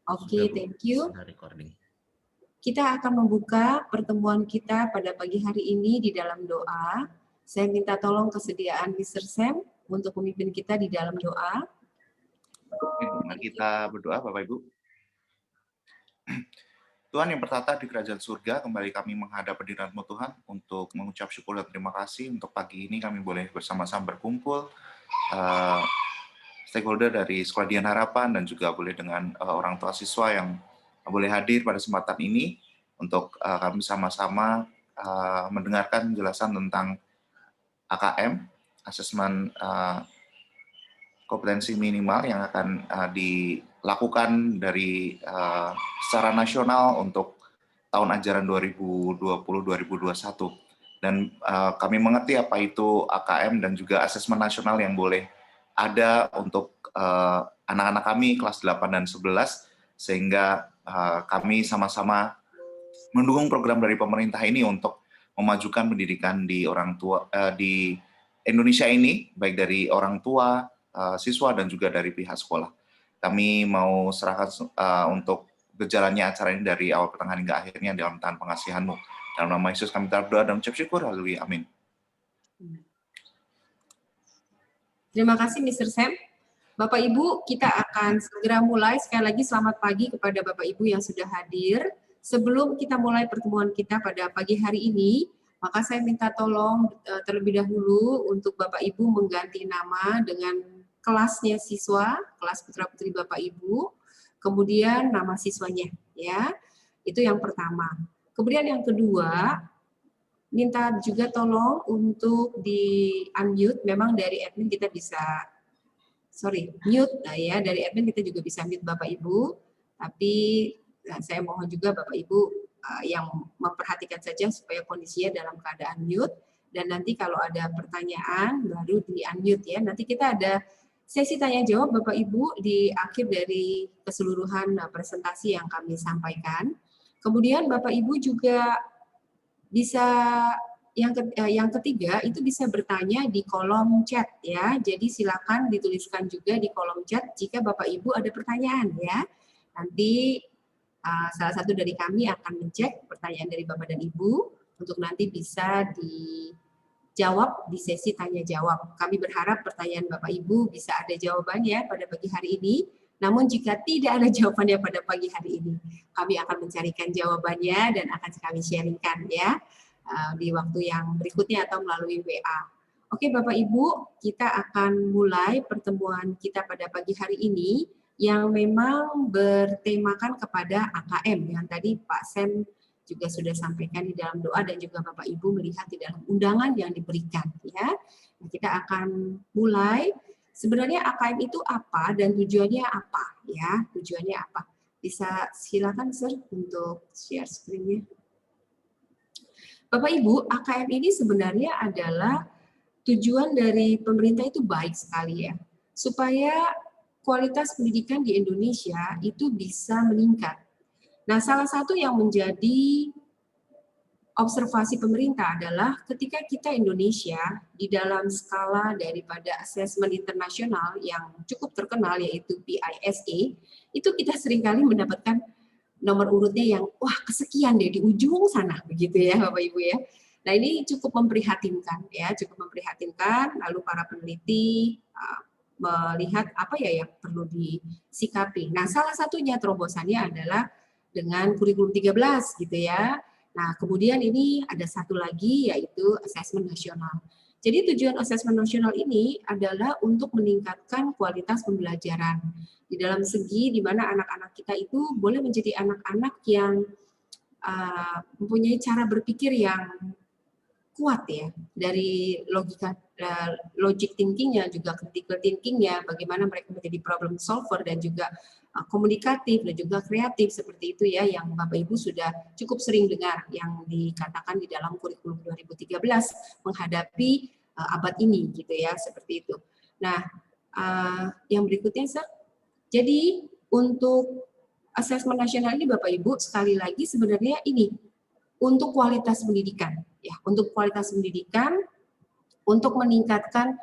Oke, thank you. Sudah recording. Kita akan membuka pertemuan kita pada pagi hari ini di dalam doa. Saya minta tolong kesediaan Mr. Sam untuk memimpin kita di dalam doa. Mari kita berdoa, Bapak Ibu. Tuhan yang bertata di kerajaan surga, kembali kami menghadap hadirat-Mu Tuhan untuk mengucap syukur dan terima kasih untuk pagi ini kami boleh bersama-sama berkumpul, stakeholder dari Sekolah Dian Harapan dan juga boleh dengan orang tua siswa yang boleh hadir pada kesempatan ini untuk kami sama-sama mendengarkan penjelasan tentang AKM, asesmen kompetensi minimal yang akan dilakukan dari secara nasional untuk tahun ajaran 2020-2021. Dan kami mengerti apa itu AKM dan juga asesmen nasional yang boleh ada untuk anak-anak kami kelas 8 dan 11, sehingga kami sama-sama mendukung program dari pemerintah ini untuk memajukan pendidikan di orang tua di Indonesia ini, baik dari orang tua, siswa, dan juga dari pihak sekolah. Kami mau serahkan untuk berjalannya acara ini dari awal pertengahan hingga akhirnya dalam tangan pengasihan-Mu. Dalam nama Yesus kami berdoa dan ucap syukur. Haleluya. Amin. Terima kasih Mr. Sam. Bapak Ibu, kita akan segera mulai. Sekali lagi selamat pagi kepada Bapak Ibu yang sudah hadir. Sebelum kita mulai pertemuan kita pada pagi hari ini, maka saya minta tolong terlebih dahulu untuk Bapak Ibu mengganti nama dengan kelasnya siswa, kelas putra-putri Bapak Ibu, kemudian nama siswanya, ya. Itu yang pertama. Kemudian yang kedua, minta juga tolong untuk di unmute. Memang dari admin kita bisa, mute, nah ya, dari admin kita juga bisa mute Bapak Ibu, tapi saya mohon juga Bapak Ibu yang memperhatikan saja supaya kondisinya dalam keadaan mute, dan nanti kalau ada pertanyaan baru di unmute ya. Nanti kita ada sesi tanya jawab Bapak Ibu di akhir dari keseluruhan presentasi yang kami sampaikan. Kemudian Bapak Ibu juga bisa yang ketiga itu bisa bertanya di kolom chat ya. Jadi silakan dituliskan juga di kolom chat jika Bapak Ibu ada pertanyaan ya. Nanti salah satu dari kami akan mencek pertanyaan dari Bapak dan Ibu untuk nanti bisa dijawab di sesi tanya jawab. Kami berharap pertanyaan Bapak Ibu bisa ada jawabannya pada pagi hari ini. Namun jika tidak ada jawabannya pada pagi hari ini, kami akan mencarikan jawabannya dan akan kami sharingkan ya di waktu yang berikutnya atau melalui WA. Oke Bapak Ibu, kita akan mulai pertemuan kita pada pagi hari ini yang memang bertemakan kepada AKM yang tadi Pak Sam juga sudah sampaikan di dalam doa dan juga Bapak Ibu melihat di dalam undangan yang diberikan ya. Nah, kita akan mulai. Sebenarnya AKM itu apa dan tujuannya apa ya? Tujuannya apa? Bisa silakan Sir untuk share screen-nya. Bapak Ibu, AKM ini sebenarnya adalah tujuan dari pemerintah itu baik sekali ya. Supaya kualitas pendidikan di Indonesia itu bisa meningkat. Nah, salah satu yang menjadi observasi pemerintah adalah ketika kita Indonesia di dalam skala daripada asesmen internasional yang cukup terkenal yaitu PISA, itu kita seringkali mendapatkan nomor urutnya yang wah kesekian deh di ujung sana begitu ya Bapak Ibu ya. Nah, ini cukup memprihatinkan ya, cukup memprihatinkan. Lalu para peneliti melihat apa ya yang perlu disikapi. Nah, salah satunya terobosannya adalah dengan kurikulum 13 gitu ya. Nah, kemudian ini ada satu lagi yaitu asesmen nasional. Jadi tujuan asesmen nasional ini adalah untuk meningkatkan kualitas pembelajaran di dalam segi di mana anak-anak kita itu boleh menjadi anak-anak yang mempunyai cara berpikir yang kuat ya, dari logika logic thinking-nya juga critical thinking-nya, bagaimana mereka menjadi problem solver dan juga komunikatif dan juga kreatif seperti itu ya, yang Bapak Ibu sudah cukup sering dengar yang dikatakan di dalam kurikulum 2013 menghadapi abad ini gitu ya, seperti itu. Nah, yang berikutnya Sir. Jadi untuk asesmen nasional ini Bapak Ibu sekali lagi sebenarnya ini untuk kualitas pendidikan ya, untuk kualitas pendidikan, untuk meningkatkan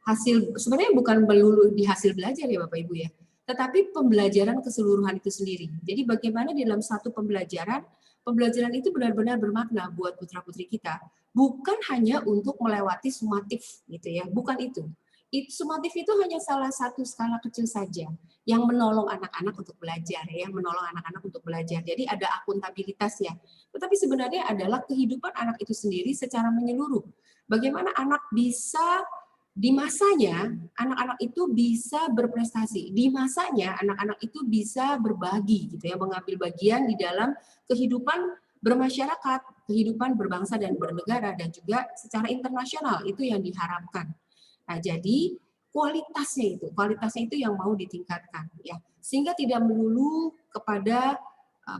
hasil, sebenarnya bukan melulu di hasil belajar ya Bapak Ibu ya, tetapi pembelajaran keseluruhan itu sendiri. Jadi bagaimana di dalam satu pembelajaran itu benar-benar bermakna buat putra-putri kita. Bukan hanya untuk melewati sumatif gitu ya, bukan itu. Sumatif itu hanya salah satu skala kecil saja yang menolong anak-anak untuk belajar ya, menolong anak-anak untuk belajar. Jadi ada akuntabilitas ya. Tetapi sebenarnya adalah kehidupan anak itu sendiri secara menyeluruh. Bagaimana anak bisa di masanya, anak-anak itu bisa berprestasi. Di masanya, anak-anak itu bisa berbagi, gitu ya, mengambil bagian di dalam kehidupan bermasyarakat, kehidupan berbangsa dan bernegara, dan juga secara internasional. Itu yang diharapkan. Nah, jadi kualitasnya itu yang mau ditingkatkan, ya, sehingga tidak melulu kepada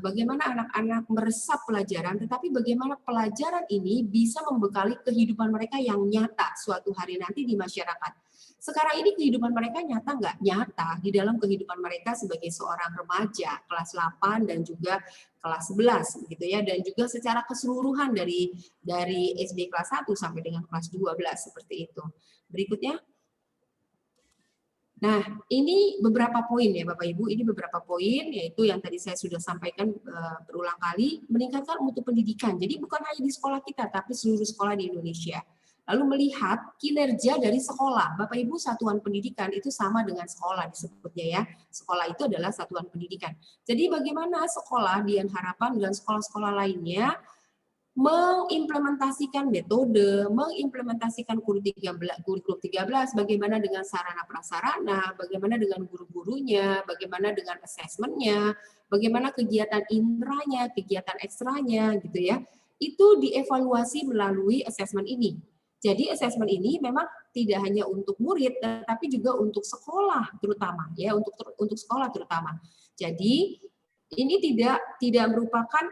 bagaimana anak-anak meresap pelajaran, tetapi bagaimana pelajaran ini bisa membekali kehidupan mereka yang nyata suatu hari nanti di masyarakat. Sekarang ini kehidupan mereka nyata nggak? Nyata di dalam kehidupan mereka sebagai seorang remaja kelas 8 dan juga kelas 11 gitu ya, dan juga secara keseluruhan dari SD kelas 1 sampai dengan kelas 12 seperti itu. Berikutnya. Nah, ini beberapa poin ya Bapak Ibu, ini beberapa poin, yaitu yang tadi saya sudah sampaikan berulang kali, meningkatkan mutu pendidikan. Jadi bukan hanya di sekolah kita, tapi seluruh sekolah di Indonesia. Lalu melihat kinerja dari sekolah. Bapak Ibu, satuan pendidikan itu sama dengan sekolah disebutnya ya. Sekolah itu adalah satuan pendidikan. Jadi bagaimana sekolah Dian Harapan dan sekolah-sekolah lainnya mengimplementasikan metode, mengimplementasikan kurikulum 13, bagaimana dengan sarana prasarana, bagaimana dengan guru-gurunya, bagaimana dengan asesmennya, bagaimana kegiatan intranya, kegiatan ekstranya, gitu ya. Itu dievaluasi melalui asesmen ini. Jadi asesmen ini memang tidak hanya untuk murid, tetapi juga untuk sekolah terutama, ya, untuk sekolah terutama. Jadi ini tidak merupakan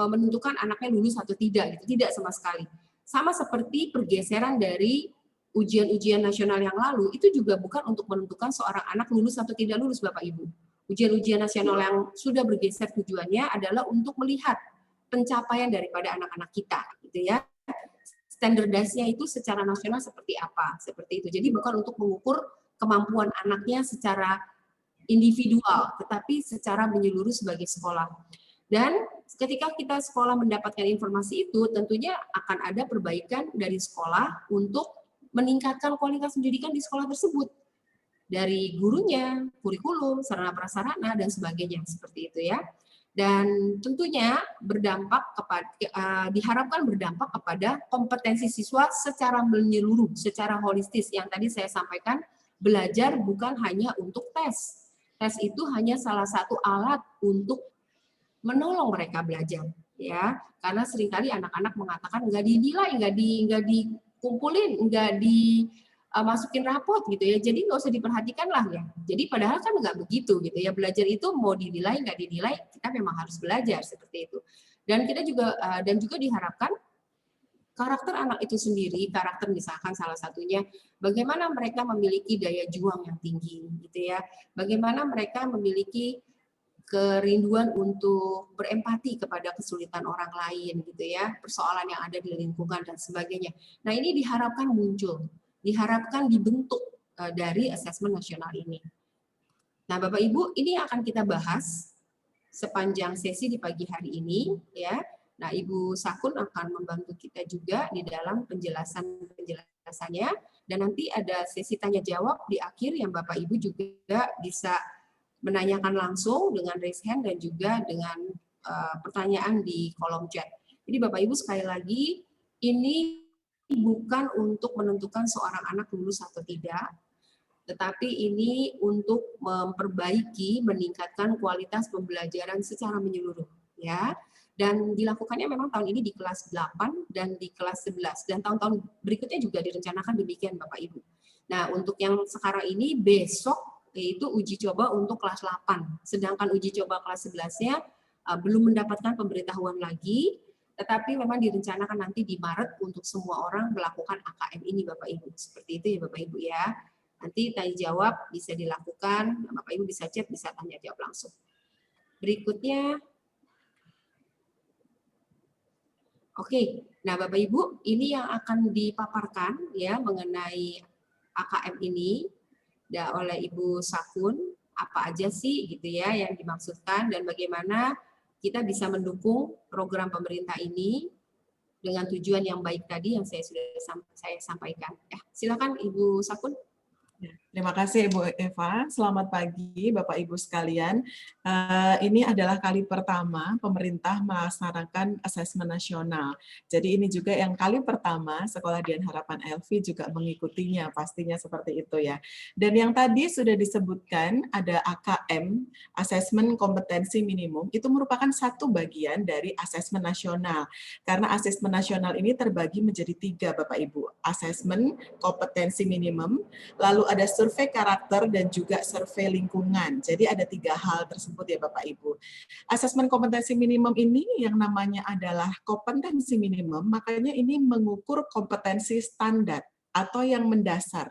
menentukan anaknya lulus atau tidak, gitu. Tidak sama sekali. Sama seperti pergeseran dari ujian-ujian nasional yang lalu, itu juga bukan untuk menentukan seorang anak lulus atau tidak lulus, Bapak Ibu. Ujian-ujian nasional yang sudah bergeser tujuannya adalah untuk melihat pencapaian daripada anak-anak kita, gitu ya. Standardisnya itu secara nasional seperti apa, seperti itu. Jadi bukan untuk mengukur kemampuan anaknya secara individual, tetapi secara menyeluruh sebagai sekolah. Dan ketika kita sekolah mendapatkan informasi itu, tentunya akan ada perbaikan dari sekolah untuk meningkatkan kualitas pendidikan di sekolah tersebut. Dari gurunya, kurikulum, sarana prasarana, dan sebagainya, seperti itu ya. Dan tentunya diharapkan berdampak kepada kompetensi siswa secara menyeluruh, secara holistis. Yang tadi saya sampaikan, belajar bukan hanya untuk tes. Tes itu hanya salah satu alat untuk menolong mereka belajar, ya. Karena seringkali anak-anak mengatakan nggak dinilai, nggak dikumpulin, nggak dimasukin rapot gitu ya. Jadi nggak usah diperhatikan lah ya. Jadi padahal kan nggak begitu gitu ya. Belajar itu mau dinilai nggak dinilai, kita memang harus belajar seperti itu. Dan kita juga diharapkan karakter anak itu sendiri, karakter misalkan salah satunya, bagaimana mereka memiliki daya juang yang tinggi, gitu ya. Bagaimana mereka memiliki kerinduan untuk berempati kepada kesulitan orang lain, gitu ya, persoalan yang ada di lingkungan dan sebagainya. Nah, ini diharapkan muncul, diharapkan dibentuk dari asesmen nasional ini. Nah, Bapak Ibu, ini akan kita bahas sepanjang sesi di pagi hari ini, ya. Nah, Ibu Sakun akan membantu kita juga di dalam penjelasannya, dan nanti ada sesi tanya jawab di akhir yang Bapak Ibu juga bisa menanyakan langsung dengan raise hand dan juga dengan pertanyaan di kolom chat. Jadi Bapak Ibu sekali lagi, ini bukan untuk menentukan seorang anak lulus atau tidak, tetapi ini untuk memperbaiki, meningkatkan kualitas pembelajaran secara menyeluruh, ya. Dan dilakukannya memang tahun ini di kelas 8 dan di kelas 11, dan tahun-tahun berikutnya juga direncanakan demikian Bapak Ibu. Nah, untuk yang sekarang ini besok yaitu uji coba untuk kelas 8, sedangkan uji coba kelas 11-nya belum mendapatkan pemberitahuan lagi, tetapi memang direncanakan nanti di Maret untuk semua orang melakukan AKM ini Bapak Ibu. Seperti itu ya Bapak Ibu ya. Nanti tanya jawab bisa dilakukan, Bapak Ibu bisa chat, bisa tanya jawab langsung. Berikutnya, oke, nah Bapak Ibu, ini yang akan dipaparkan ya mengenai AKM ini oleh Ibu Sakun. apa aja sih gitu ya yang dimaksudkan dan bagaimana kita bisa mendukung program pemerintah ini dengan tujuan yang baik tadi yang saya sampaikan. Ya, silakan Ibu Sakun. Ya, terima kasih Ibu Eva. Selamat pagi Bapak Ibu sekalian. Ini adalah kali pertama pemerintah melaksanakan asesmen nasional. Jadi ini juga yang kali pertama Sekolah Dian Harapan Elvi juga mengikutinya, pastinya seperti itu ya. Dan yang tadi sudah disebutkan ada AKM, Asesmen Kompetensi Minimum, itu merupakan satu bagian dari asesmen nasional. Karena asesmen nasional ini terbagi menjadi 3 Bapak Ibu. Asesmen kompetensi minimum, lalu ada survei karakter dan juga survei lingkungan. Jadi ada 3 hal tersebut ya Bapak Ibu. Asesmen kompetensi minimum ini yang namanya adalah kompetensi minimum, makanya ini mengukur kompetensi standar atau yang mendasar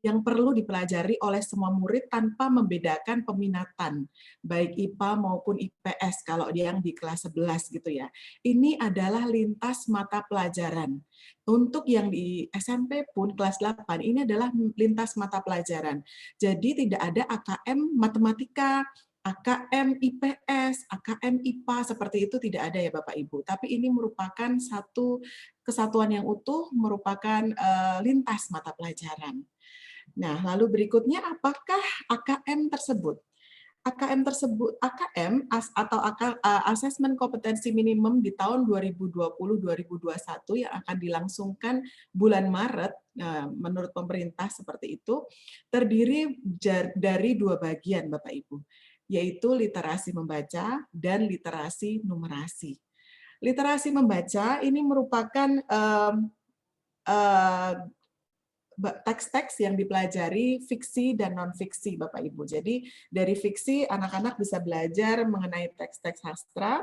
yang perlu dipelajari oleh semua murid tanpa membedakan peminatan, baik IPA maupun IPS kalau yang di kelas 11 gitu ya. Ini adalah lintas mata pelajaran. Untuk yang di SMP pun kelas 8 ini adalah lintas mata pelajaran. Jadi tidak ada AKM matematika, AKM IPS, AKM IPA, seperti itu tidak ada ya Bapak Ibu. Tapi ini merupakan satu kesatuan yang utuh, merupakan lintas mata pelajaran. Nah, lalu berikutnya apakah AKM tersebut? AKM tersebut, AKM atau Asesmen Kompetensi Minimum di tahun 2020-2021 yang akan dilangsungkan bulan Maret, menurut pemerintah seperti itu, terdiri dari 2 bagian Bapak Ibu, yaitu literasi membaca dan literasi numerasi. Literasi membaca ini merupakan teks-teks yang dipelajari fiksi dan non-fiksi Bapak Ibu. Jadi dari fiksi anak-anak bisa belajar mengenai teks-teks sastra,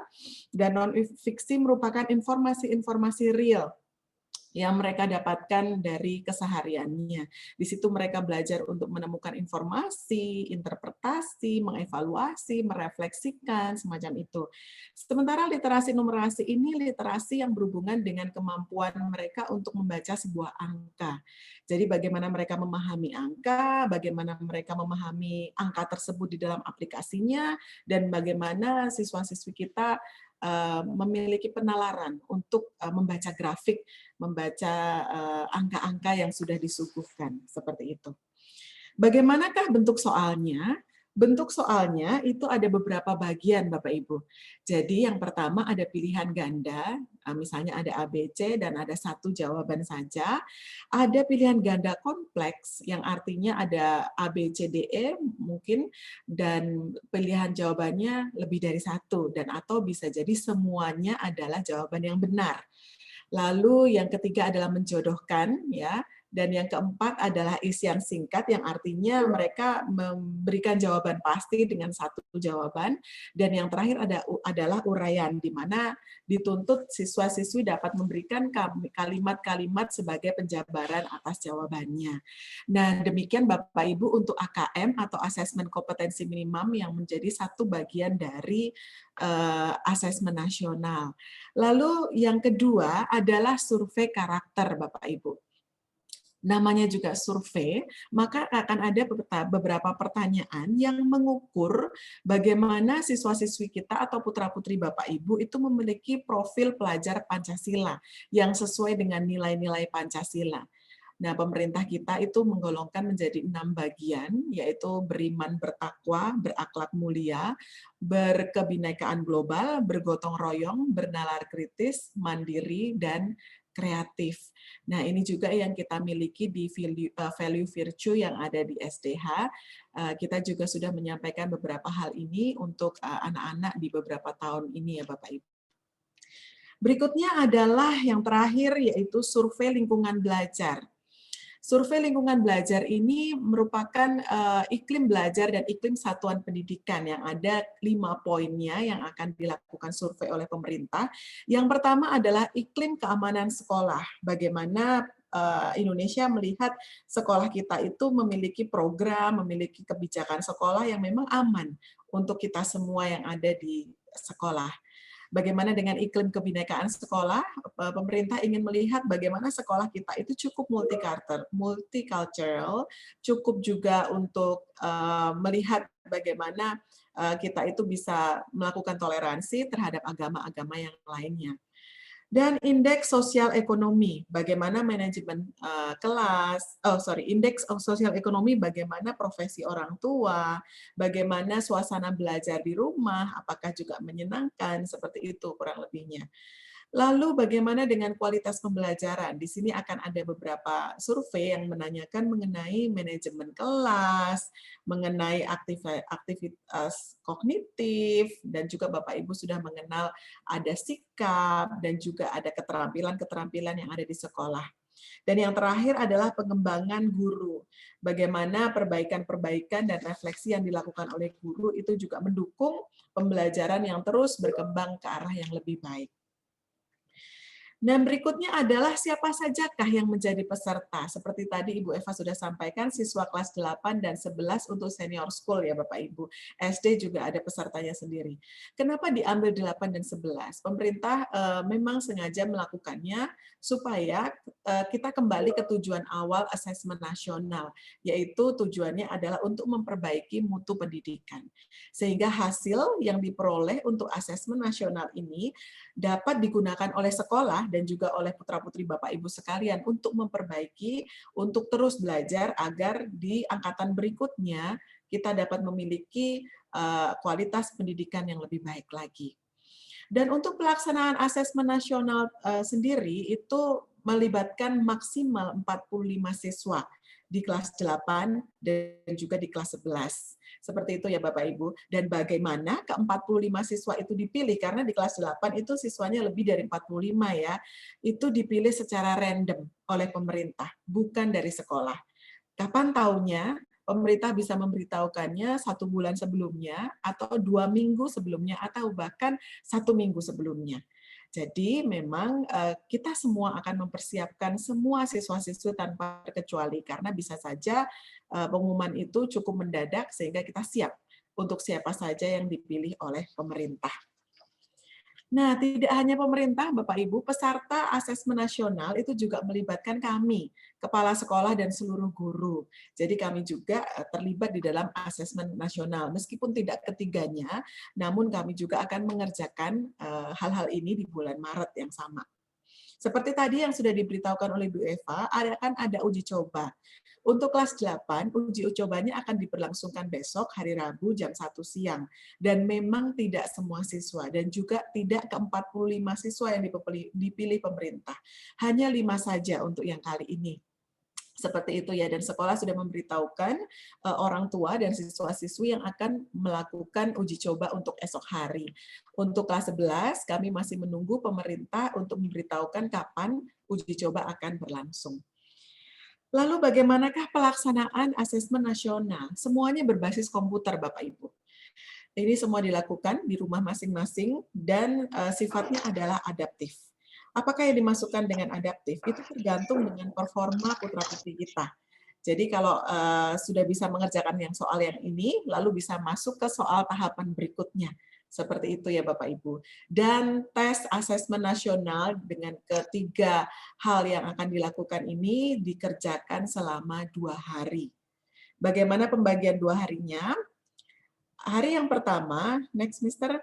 dan non-fiksi merupakan informasi-informasi real yang mereka dapatkan dari kesehariannya. Di situ mereka belajar untuk menemukan informasi, interpretasi, mengevaluasi, merefleksikan, semacam itu. Sementara literasi numerasi ini literasi yang berhubungan dengan kemampuan mereka untuk membaca sebuah angka. Jadi bagaimana mereka memahami angka, bagaimana mereka memahami angka tersebut di dalam aplikasinya, dan bagaimana siswa-siswi kita memiliki penalaran untuk membaca grafik, membaca angka-angka yang sudah disuguhkan, seperti itu. Bagaimanakah bentuk soalnya? Bentuk soalnya itu ada beberapa bagian Bapak Ibu. Jadi yang pertama ada pilihan ganda, misalnya ada A, B, C, dan ada 1 jawaban saja. Ada pilihan ganda kompleks, yang artinya ada A, B, C, D, E mungkin, dan pilihan jawabannya lebih dari 1, dan atau bisa jadi semuanya adalah jawaban yang benar. Lalu yang ketiga adalah menjodohkan, ya. Dan yang keempat adalah isian singkat, yang artinya mereka memberikan jawaban pasti dengan 1 jawaban. Dan yang terakhir adalah uraian, di mana dituntut siswa-siswi dapat memberikan kalimat-kalimat sebagai penjabaran atas jawabannya. Nah, demikian Bapak Ibu untuk AKM atau Asesmen Kompetensi Minimum yang menjadi satu bagian dari asesmen nasional. Lalu yang kedua adalah survei karakter Bapak Ibu. Namanya juga survei, maka akan ada beberapa pertanyaan yang mengukur bagaimana siswa-siswi kita atau putra-putri Bapak Ibu itu memiliki profil pelajar Pancasila yang sesuai dengan nilai-nilai Pancasila. Nah, pemerintah kita itu menggolongkan menjadi 6 bagian, yaitu beriman bertakwa, berakhlak mulia, berkebinekaan global, bergotong royong, bernalar kritis, mandiri, dan kreatif. Nah, ini juga yang kita miliki di value virtue yang ada di SDH. Kita juga sudah menyampaikan beberapa hal ini untuk anak-anak di beberapa tahun ini ya Bapak Ibu. Berikutnya adalah yang terakhir, yaitu survei lingkungan belajar. Survei lingkungan belajar ini merupakan iklim belajar dan iklim satuan pendidikan yang ada 5 poinnya yang akan dilakukan survei oleh pemerintah. Yang pertama adalah iklim keamanan sekolah. Bagaimana Indonesia melihat sekolah kita itu memiliki program, memiliki kebijakan sekolah yang memang aman untuk kita semua yang ada di sekolah. Bagaimana dengan iklim kebinekaan sekolah? Pemerintah ingin melihat bagaimana sekolah kita itu cukup multicultural, cukup juga untuk melihat bagaimana kita itu bisa melakukan toleransi terhadap agama-agama yang lainnya. Dan indeks sosial ekonomi, bagaimana manajemen indeks sosial ekonomi, bagaimana profesi orang tua, bagaimana suasana belajar di rumah, apakah juga menyenangkan, seperti itu kurang lebihnya. Lalu bagaimana dengan kualitas pembelajaran? Di sini akan ada beberapa survei yang menanyakan mengenai manajemen kelas, mengenai aktivitas kognitif, dan juga Bapak Ibu sudah mengenal ada sikap, dan juga ada keterampilan-keterampilan yang ada di sekolah. Dan yang terakhir adalah pengembangan guru. Bagaimana perbaikan-perbaikan dan refleksi yang dilakukan oleh guru itu juga mendukung pembelajaran yang terus berkembang ke arah yang lebih baik. Dan berikutnya adalah siapa sajakah yang menjadi peserta. Seperti tadi Ibu Eva sudah sampaikan, siswa kelas 8 dan 11 untuk senior school ya Bapak Ibu. SD juga ada pesertanya sendiri. Kenapa diambil 8 dan 11? Pemerintah memang sengaja melakukannya supaya kita kembali ke tujuan awal asesmen nasional, yaitu tujuannya adalah untuk memperbaiki mutu pendidikan. Sehingga hasil yang diperoleh untuk asesmen nasional ini dapat digunakan oleh sekolah dan juga oleh putra-putri Bapak Ibu sekalian untuk memperbaiki, untuk terus belajar agar di angkatan berikutnya kita dapat memiliki kualitas pendidikan yang lebih baik lagi. Dan untuk pelaksanaan asesmen nasional sendiri itu melibatkan maksimal 45 siswa di kelas 8 dan juga di kelas 11. Seperti itu ya Bapak Ibu. Dan bagaimana ke-45 siswa itu dipilih, karena di kelas 8 itu siswanya lebih dari 45 ya, itu dipilih secara random oleh pemerintah, bukan dari sekolah. Kapan taunya? Pemerintah bisa memberitahukannya 1 bulan sebelumnya, atau 2 minggu sebelumnya, atau bahkan 1 minggu sebelumnya. Jadi memang kita semua akan mempersiapkan semua siswa-siswi tanpa terkecuali, karena bisa saja pengumuman itu cukup mendadak sehingga kita siap untuk siapa saja yang dipilih oleh pemerintah. Nah, tidak hanya pemerintah, Bapak Ibu, peserta asesmen nasional itu juga melibatkan kami, kepala sekolah dan seluruh guru. Jadi kami juga terlibat di dalam asesmen nasional. Meskipun tidak ketiganya, namun kami juga akan mengerjakan hal-hal ini di bulan Maret yang sama. Seperti tadi yang sudah diberitahukan oleh Bu Eva, akan ada uji coba. Untuk kelas 8, uji cobanya akan diberlangsungkan besok hari Rabu jam 1 siang. Dan memang tidak semua siswa, dan juga tidak ke-45 siswa yang dipilih pemerintah. Hanya 5 saja untuk yang kali ini. Seperti itu ya, dan sekolah sudah memberitahukan orang tua dan siswa-siswi yang akan melakukan uji coba untuk esok hari. Untuk kelas 11, kami masih menunggu pemerintah untuk memberitahukan kapan uji coba akan berlangsung. Lalu bagaimanakah pelaksanaan asesmen nasional? Semuanya berbasis komputer, Bapak Ibu. Ini semua dilakukan di rumah masing-masing dan sifatnya adalah adaptif. Apakah yang dimasukkan dengan adaptif? Itu tergantung dengan performa putra-putri kita. Jadi kalau sudah bisa mengerjakan yang soal yang ini, lalu bisa masuk ke soal tahapan berikutnya. Seperti itu ya Bapak Ibu. Dan tes asesmen nasional dengan ketiga hal yang akan dilakukan ini dikerjakan selama 2 hari. Bagaimana pembagian 2 harinya? Hari yang pertama, next Mister.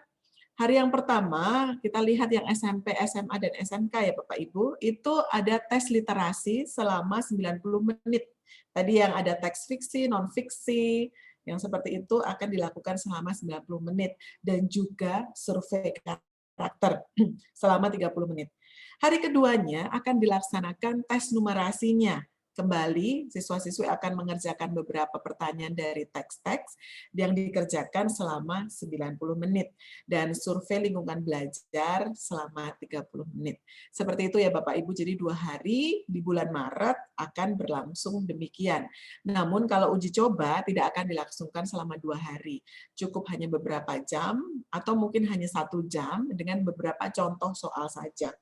Hari yang pertama, kita lihat yang SMP, SMA, dan SMK ya Bapak Ibu, itu ada tes literasi selama 90 menit. Tadi yang ada teks fiksi, non-fiksi, yang seperti itu akan dilakukan selama 90 menit. Dan juga survei karakter selama 30 menit. Hari keduanya akan dilaksanakan tes numerasinya. Kembali, siswa-siswi akan mengerjakan beberapa pertanyaan dari teks-teks yang dikerjakan selama 90 menit. Dan survei lingkungan belajar selama 30 menit. Seperti itu ya Bapak Ibu, jadi 2 hari di bulan Maret akan berlangsung demikian. Namun kalau uji coba tidak akan dilangsungkan selama 2 hari. Cukup hanya beberapa jam, atau mungkin hanya 1 jam dengan beberapa contoh soal saja.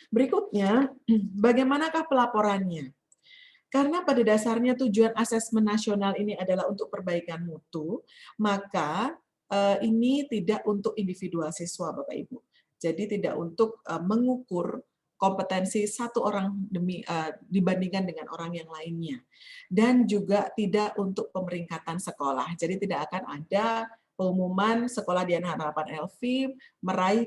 Berikutnya, bagaimanakah pelaporannya? Karena pada dasarnya tujuan asesmen nasional ini adalah untuk perbaikan mutu, maka ini tidak untuk individual siswa, Bapak Ibu. Jadi tidak untuk mengukur kompetensi satu orang dibandingkan dengan orang yang lainnya. Dan juga tidak untuk pemeringkatan sekolah. Jadi tidak akan ada pengumuman sekolah Dian Harapan Elvi meraih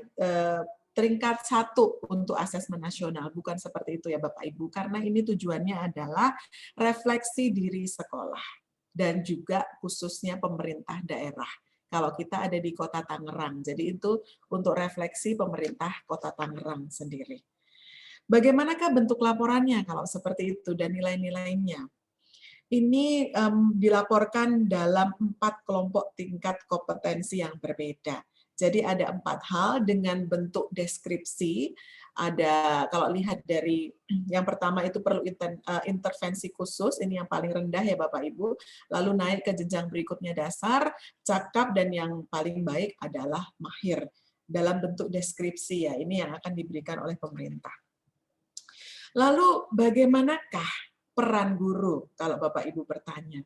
peringkat 1 untuk asesmen nasional. Bukan seperti itu ya Bapak Ibu. Karena ini tujuannya adalah refleksi diri sekolah. Dan juga khususnya pemerintah daerah. Kalau kita ada di Kota Tangerang. Jadi itu untuk refleksi pemerintah Kota Tangerang sendiri. Bagaimanakah bentuk laporannya kalau seperti itu dan nilai-nilainya? Ini dilaporkan dalam 4 kelompok tingkat kompetensi yang berbeda. Jadi ada 4 hal dengan bentuk deskripsi. Ada, kalau lihat dari yang pertama itu perlu intervensi khusus, ini yang paling rendah ya Bapak Ibu. Lalu naik ke jenjang berikutnya dasar, cakap, dan yang paling baik adalah mahir. Dalam bentuk deskripsi ya, ini yang akan diberikan oleh pemerintah. Lalu bagaimanakah peran guru kalau Bapak Ibu bertanya?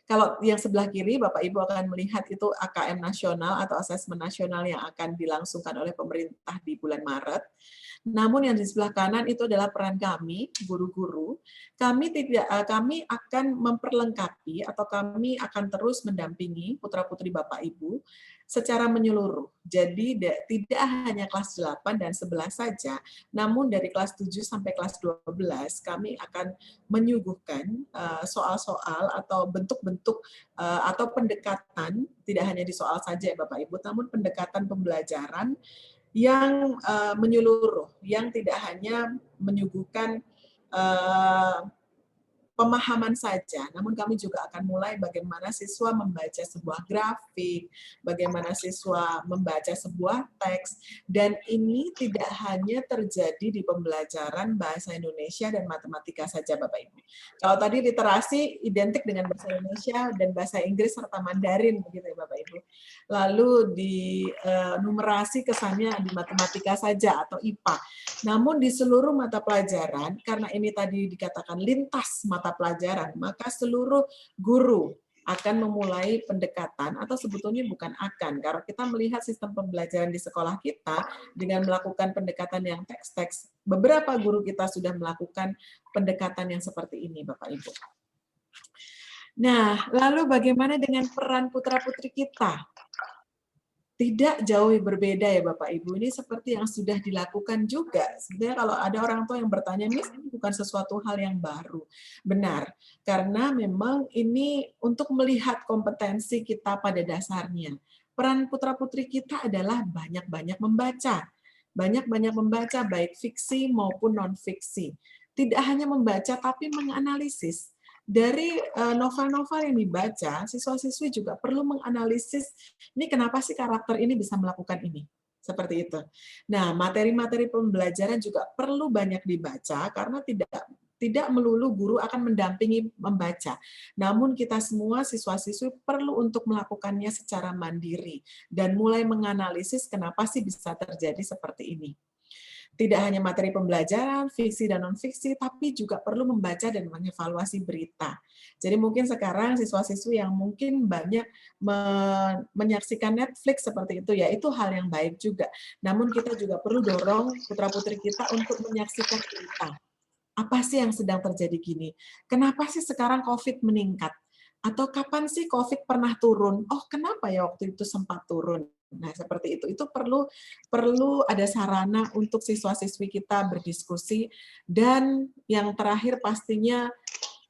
Kalau yang sebelah kiri Bapak Ibu akan melihat itu AKM nasional atau asesmen nasional yang akan dilangsungkan oleh pemerintah di bulan Maret. Namun yang di sebelah kanan itu adalah peran kami, guru-guru. Kami akan memperlengkapi atau kami akan terus mendampingi putra-putri Bapak Ibu secara menyeluruh. Jadi tidak hanya kelas 8 dan 11 saja, namun dari kelas 7 sampai kelas 12 kami akan menyuguhkan soal-soal atau bentuk-bentuk atau pendekatan, tidak hanya di soal saja ya Bapak Ibu, namun pendekatan pembelajaran yang menyeluruh, yang tidak hanya menyuguhkan pemahaman saja, namun kami juga akan mulai bagaimana siswa membaca sebuah grafik, bagaimana siswa membaca sebuah teks, dan ini tidak hanya terjadi di pembelajaran bahasa Indonesia dan matematika saja, Bapak Ibu. Kalau tadi literasi identik dengan bahasa Indonesia dan bahasa Inggris serta Mandarin, begitu ya Bapak Ibu. Lalu di numerasi kesannya di matematika saja atau IPA. Namun di seluruh mata pelajaran, karena ini tadi dikatakan lintas mata pelajaran, maka seluruh guru akan memulai pendekatan, atau sebetulnya bukan akan, karena kita melihat sistem pembelajaran di sekolah kita dengan melakukan pendekatan yang teks-teks, beberapa guru kita sudah melakukan pendekatan yang seperti ini, Bapak Ibu. Nah, lalu bagaimana dengan peran putra-putri kita? Tidak jauh berbeda ya Bapak Ibu, ini seperti yang sudah dilakukan juga. Sebenarnya kalau ada orang tua yang bertanya, Miss, ini bukan sesuatu hal yang baru. Benar, karena memang ini untuk melihat kompetensi kita pada dasarnya. Peran putra-putri kita adalah banyak-banyak membaca. Banyak-banyak membaca, baik fiksi maupun non-fiksi. Tidak hanya membaca, tapi menganalisis. Dari novel-novel yang dibaca, siswa-siswi juga perlu menganalisis, ini kenapa sih karakter ini bisa melakukan ini? Seperti itu. Nah, materi-materi pembelajaran juga perlu banyak dibaca, karena tidak melulu guru akan mendampingi membaca. Namun kita semua siswa-siswi perlu untuk melakukannya secara mandiri, dan mulai menganalisis kenapa sih bisa terjadi seperti ini. Tidak hanya materi pembelajaran, fiksi dan non-fiksi, tapi juga perlu membaca dan mengevaluasi berita. Jadi mungkin sekarang siswa-siswi yang mungkin banyak menyaksikan Netflix seperti itu, ya itu hal yang baik juga. Namun kita juga perlu dorong putra-putri kita untuk menyaksikan berita. Apa sih yang sedang terjadi gini? Kenapa sih sekarang COVID meningkat? Atau kapan sih COVID pernah turun? Oh, kenapa ya waktu itu sempat turun? Nah, seperti itu. Itu perlu ada sarana untuk siswa-siswi kita berdiskusi, dan yang terakhir pastinya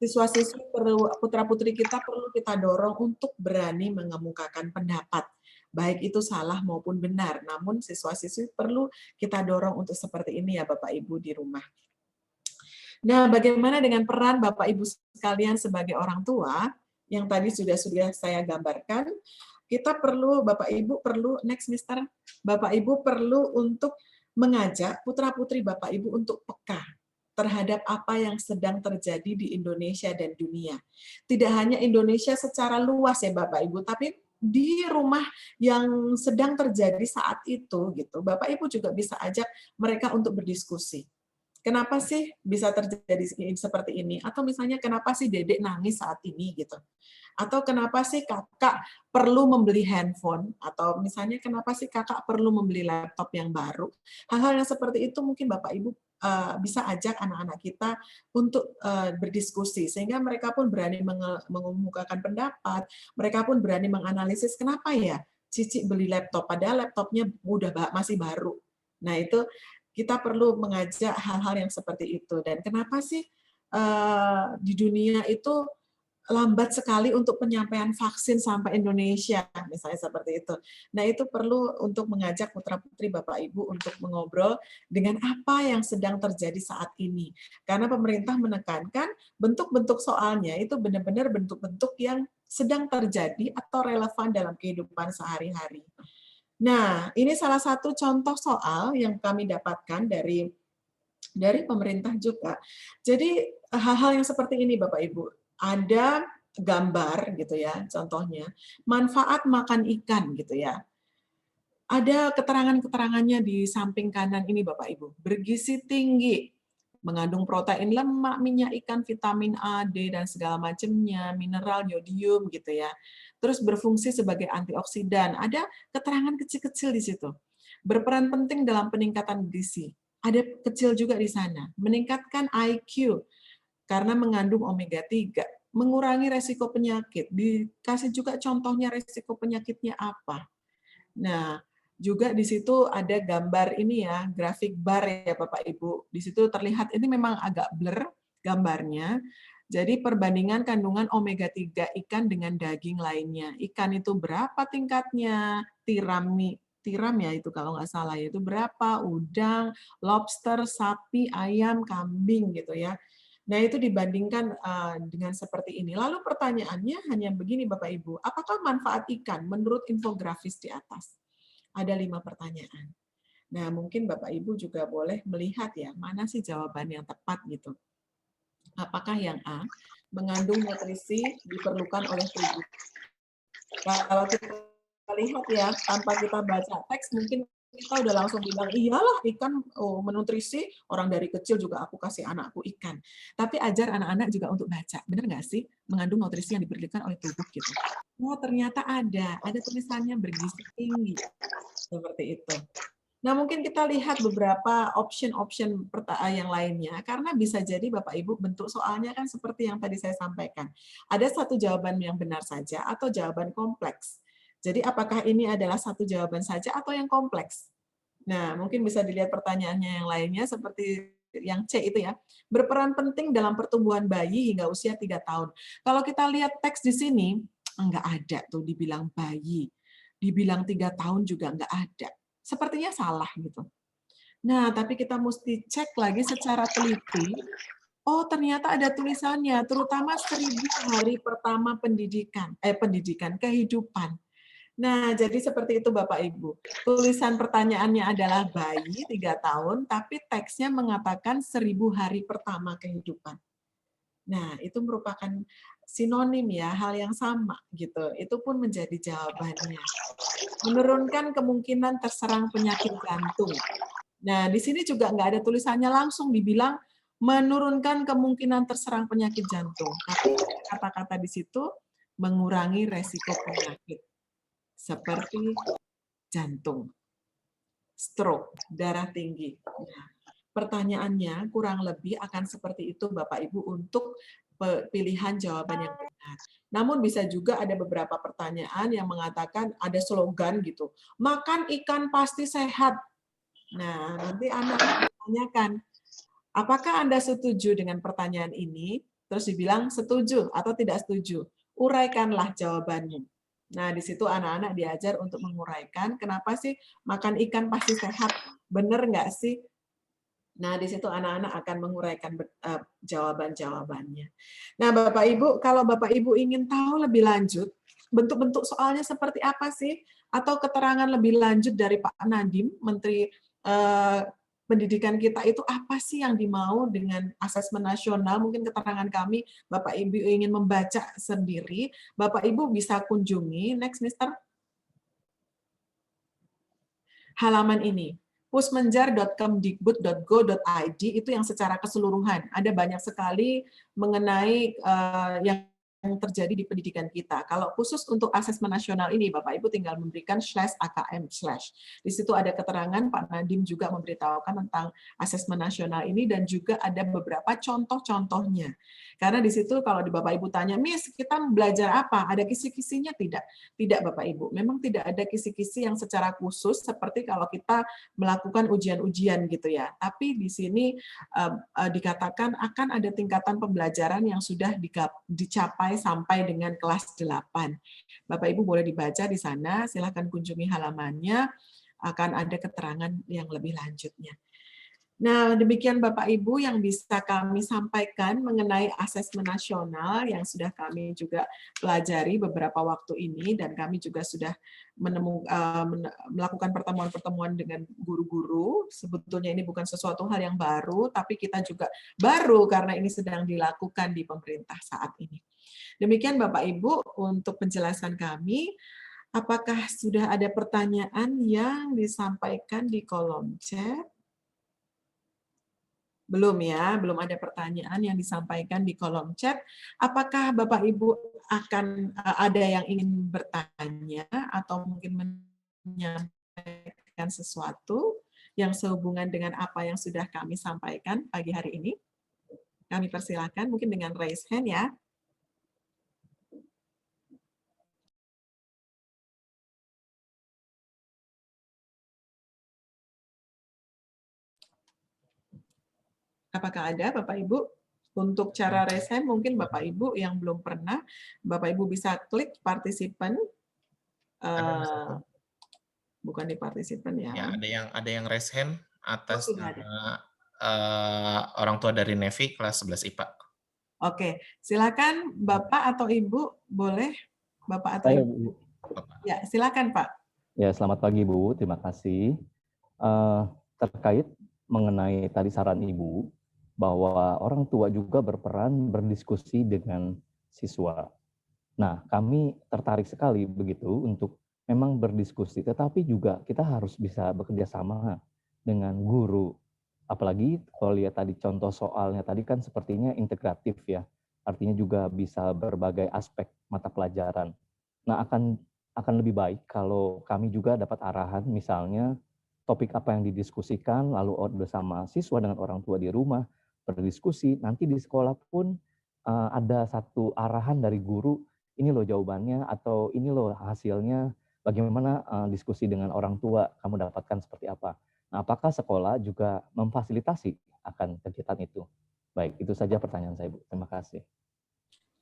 siswa-siswi putra-putri kita perlu kita dorong untuk berani mengemukakan pendapat. Baik itu salah maupun benar, namun siswa-siswi perlu kita dorong untuk seperti ini ya Bapak Ibu di rumah. Nah, bagaimana dengan peran Bapak Ibu sekalian sebagai orang tua yang tadi sudah saya gambarkan? Kita perlu, Bapak Ibu perlu, next Mister, Bapak Ibu perlu untuk mengajak putra-putri Bapak Ibu untuk peka terhadap apa yang sedang terjadi di Indonesia dan dunia. Tidak hanya Indonesia secara luas ya Bapak Ibu, tapi di rumah yang sedang terjadi saat itu gitu. Bapak Ibu juga bisa ajak mereka untuk berdiskusi. kenapa sih bisa terjadi seperti ini? Atau misalnya kenapa sih Dedek nangis saat ini gitu? Atau kenapa sih kakak perlu membeli handphone? Atau misalnya kenapa sih kakak perlu membeli laptop yang baru? Hal-hal yang seperti itu mungkin Bapak Ibu bisa ajak anak-anak kita untuk berdiskusi sehingga mereka pun berani mengemukakan pendapat, mereka pun berani menganalisis kenapa ya Cici beli laptop padahal laptopnya masih baru. Nah, itu kita perlu mengajak hal-hal yang seperti itu. Dan kenapa sih di dunia itu lambat sekali untuk penyampaian vaksin sampai Indonesia, misalnya seperti itu. Nah, itu perlu untuk mengajak putra-putri Bapak Ibu untuk mengobrol dengan apa yang sedang terjadi saat ini. Karena pemerintah menekankan bentuk-bentuk soalnya itu benar-benar bentuk-bentuk yang sedang terjadi atau relevan dalam kehidupan sehari-hari. Nah, ini salah satu contoh soal yang kami dapatkan dari pemerintah juga. Jadi hal-hal yang seperti ini Bapak Ibu, ada gambar gitu ya, contohnya manfaat makan ikan gitu ya. Ada keterangan-keterangannya di samping kanan ini Bapak Ibu, bergizi tinggi, mengandung protein lemak, minyak ikan, vitamin A, D, dan segala macamnya, mineral, yodium gitu ya. Terus berfungsi sebagai antioksidan. Ada keterangan kecil-kecil di situ. Berperan penting dalam peningkatan gizi. Ada kecil juga di sana. Meningkatkan IQ karena mengandung omega 3. Mengurangi resiko penyakit. Dikasih juga contohnya resiko penyakitnya apa. Nah, juga di situ ada gambar ini ya, grafik bar ya Bapak Ibu. Di situ terlihat ini memang agak blur gambarnya. Jadi perbandingan kandungan omega 3 ikan dengan daging lainnya. Ikan itu berapa tingkatnya? Tiram ya itu kalau nggak salah ya, itu berapa? Udang, lobster, sapi, ayam, kambing gitu ya. Nah, itu dibandingkan dengan seperti ini. Lalu pertanyaannya hanya begini Bapak Ibu, apakah manfaat ikan menurut infografis di atas? Ada 5 pertanyaan. Nah, mungkin Bapak Ibu juga boleh melihat ya, mana sih jawaban yang tepat gitu. Apakah yang A, mengandung nutrisi diperlukan oleh tubuh? Kalau kita lihat ya, tanpa kita baca teks, mungkin kita udah langsung bilang, iyalah ikan menutrisi, orang dari kecil juga aku kasih anakku ikan. Tapi ajar anak-anak juga untuk baca. Benar nggak sih? Mengandung nutrisi yang diberikan oleh tubuh gitu. Oh, ternyata ada tulisannya bergizi tinggi. Seperti itu. Nah, mungkin kita lihat beberapa option-option yang lainnya, karena bisa jadi Bapak Ibu bentuk soalnya kan seperti yang tadi saya sampaikan. Ada satu jawaban yang benar saja atau jawaban kompleks. Jadi apakah ini adalah satu jawaban saja atau yang kompleks? Nah, mungkin bisa dilihat pertanyaannya yang lainnya seperti yang C itu ya. Berperan penting dalam pertumbuhan bayi hingga usia 3 tahun. Kalau kita lihat teks di sini, enggak ada tuh dibilang bayi. Dibilang 3 tahun juga enggak ada. Sepertinya salah gitu. Nah, tapi kita mesti cek lagi secara teliti. Oh, ternyata ada tulisannya, terutama 1000 hari pertama pendidikan kehidupan. Nah, jadi seperti itu Bapak Ibu. Tulisan pertanyaannya adalah bayi 3 tahun, tapi teksnya mengatakan 1000 hari pertama kehidupan. Nah, itu merupakan sinonim ya, hal yang sama gitu. Itu pun menjadi jawabannya. Menurunkan kemungkinan terserang penyakit jantung. Nah, di sini juga nggak ada tulisannya langsung dibilang menurunkan kemungkinan terserang penyakit jantung. Tapi kata-kata di situ mengurangi resiko penyakit seperti jantung, stroke, darah tinggi. Nah, pertanyaannya kurang lebih akan seperti itu Bapak Ibu untuk pilihan jawaban yang benar. Namun bisa juga ada beberapa pertanyaan yang mengatakan ada slogan gitu, makan ikan pasti sehat. Nah, nanti Anda tanyakan, apakah Anda setuju dengan pertanyaan ini? Terus dibilang setuju atau tidak setuju. Uraikanlah jawabannya. Nah, di situ anak-anak diajar untuk menguraikan, kenapa sih makan ikan pasti sehat? Benar nggak sih? Nah, di situ anak-anak akan menguraikan jawaban-jawabannya. Nah, Bapak Ibu, kalau Bapak Ibu ingin tahu lebih lanjut, bentuk-bentuk soalnya seperti apa sih? Atau keterangan lebih lanjut dari Pak Nadiem, Menteri Pendidikan kita itu apa sih yang dimau dengan asesmen nasional? Mungkin keterangan kami, Bapak Ibu ingin membaca sendiri, Bapak Ibu bisa kunjungi, next Mister, halaman ini. pusmenjar.kemdikbud.go.id itu yang secara keseluruhan. Ada banyak sekali mengenai yang terjadi di pendidikan kita. Kalau khusus untuk asesmen nasional ini, Bapak Ibu tinggal memberikan /AKM/. Di situ ada keterangan, Pak Nadiem juga memberitahukan tentang asesmen nasional ini dan juga ada beberapa contoh-contohnya. Karena di situ kalau di Bapak Ibu tanya, Miss, kita belajar apa? Ada kisi-kisinya? Tidak. Tidak, Bapak Ibu. Memang tidak ada kisi-kisi yang secara khusus seperti kalau kita melakukan ujian-ujian gitu ya. Tapi di sini dikatakan akan ada tingkatan pembelajaran yang sudah dicapai sampai dengan kelas 8. Bapak Ibu boleh dibaca di sana, silahkan kunjungi halamannya, akan ada keterangan yang lebih lanjutnya. Nah, demikian Bapak Ibu yang bisa kami sampaikan mengenai asesmen nasional yang sudah kami juga pelajari beberapa waktu ini, dan kami juga sudah melakukan pertemuan-pertemuan dengan guru-guru. Sebetulnya ini bukan sesuatu hal yang baru, tapi kita juga baru karena ini sedang dilakukan di pemerintah saat ini. Demikian Bapak Ibu untuk penjelasan kami. Apakah sudah ada pertanyaan yang disampaikan di kolom chat? Belum ya, belum ada pertanyaan yang disampaikan di kolom chat. Apakah Bapak Ibu akan ada yang ingin bertanya atau mungkin menyampaikan sesuatu yang sehubungan dengan apa yang sudah kami sampaikan pagi hari ini? Kami persilakan mungkin dengan raise hand ya. Apakah ada Bapak Ibu? Untuk cara raise hand mungkin Bapak Ibu yang belum pernah, Bapak Ibu bisa klik partisipan. Bukan di partisipan ya. Ya, ada yang raise hand atas nama orang tua dari Nevi kelas 11 IPA. Oke, silakan Bapak atau Ibu, boleh Bapak atau Ibu? Ya, silakan Pak. Ya, selamat pagi Bu, terima kasih. Terkait mengenai tadi saran Ibu, bahwa orang tua juga berperan berdiskusi dengan siswa. Nah, kami tertarik sekali begitu untuk memang berdiskusi, tetapi juga kita harus bisa bekerja sama dengan guru. Apalagi kalau lihat tadi contoh soalnya tadi kan sepertinya integratif ya, artinya juga bisa berbagai aspek mata pelajaran. Nah, akan lebih baik kalau kami juga dapat arahan, misalnya topik apa yang didiskusikan, lalu bersama siswa dengan orang tua di rumah, berdiskusi, nanti di sekolah pun ada satu arahan dari guru, ini loh jawabannya, atau ini loh hasilnya, bagaimana diskusi dengan orang tua, kamu dapatkan seperti apa. Nah, apakah sekolah juga memfasilitasi akan kegiatan itu? Baik, itu saja pertanyaan saya, Bu. Terima kasih.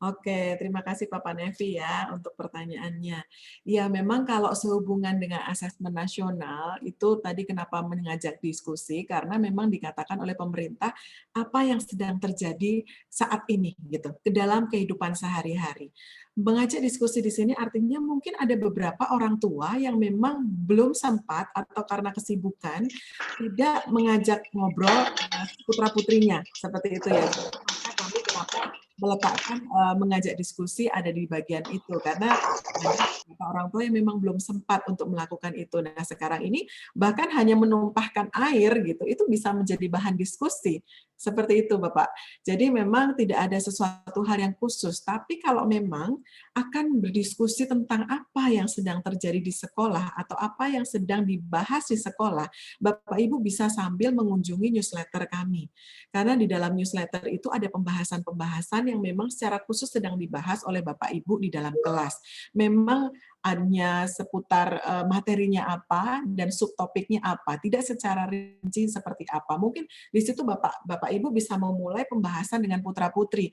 Oke, terima kasih Bapak Nevi ya untuk pertanyaannya. Ya, memang kalau sehubungan dengan asesmen nasional, itu tadi kenapa mengajak diskusi, karena memang dikatakan oleh pemerintah apa yang sedang terjadi saat ini gitu ke dalam kehidupan sehari-hari. Mengajak diskusi di sini artinya mungkin ada beberapa orang tua yang memang belum sempat atau karena kesibukan tidak mengajak ngobrol putra-putrinya, seperti itu ya. Maka kami kenapa meletakkan mengajak diskusi ada di bagian itu, karena ada orang tua yang memang belum sempat untuk melakukan itu. Nah, sekarang ini bahkan hanya menumpahkan air gitu, itu bisa menjadi bahan diskusi. Seperti itu, Bapak. Jadi memang tidak ada sesuatu hal yang khusus, tapi kalau memang akan berdiskusi tentang apa yang sedang terjadi di sekolah atau apa yang sedang dibahas di sekolah, Bapak Ibu bisa sambil mengunjungi newsletter kami. Karena di dalam newsletter itu ada pembahasan-pembahasan yang memang secara khusus sedang dibahas oleh Bapak Ibu di dalam kelas. Memang hanya seputar materinya apa dan subtopiknya apa, tidak secara rinci seperti apa. Mungkin di situ Bapak Ibu bisa memulai pembahasan dengan putra-putri.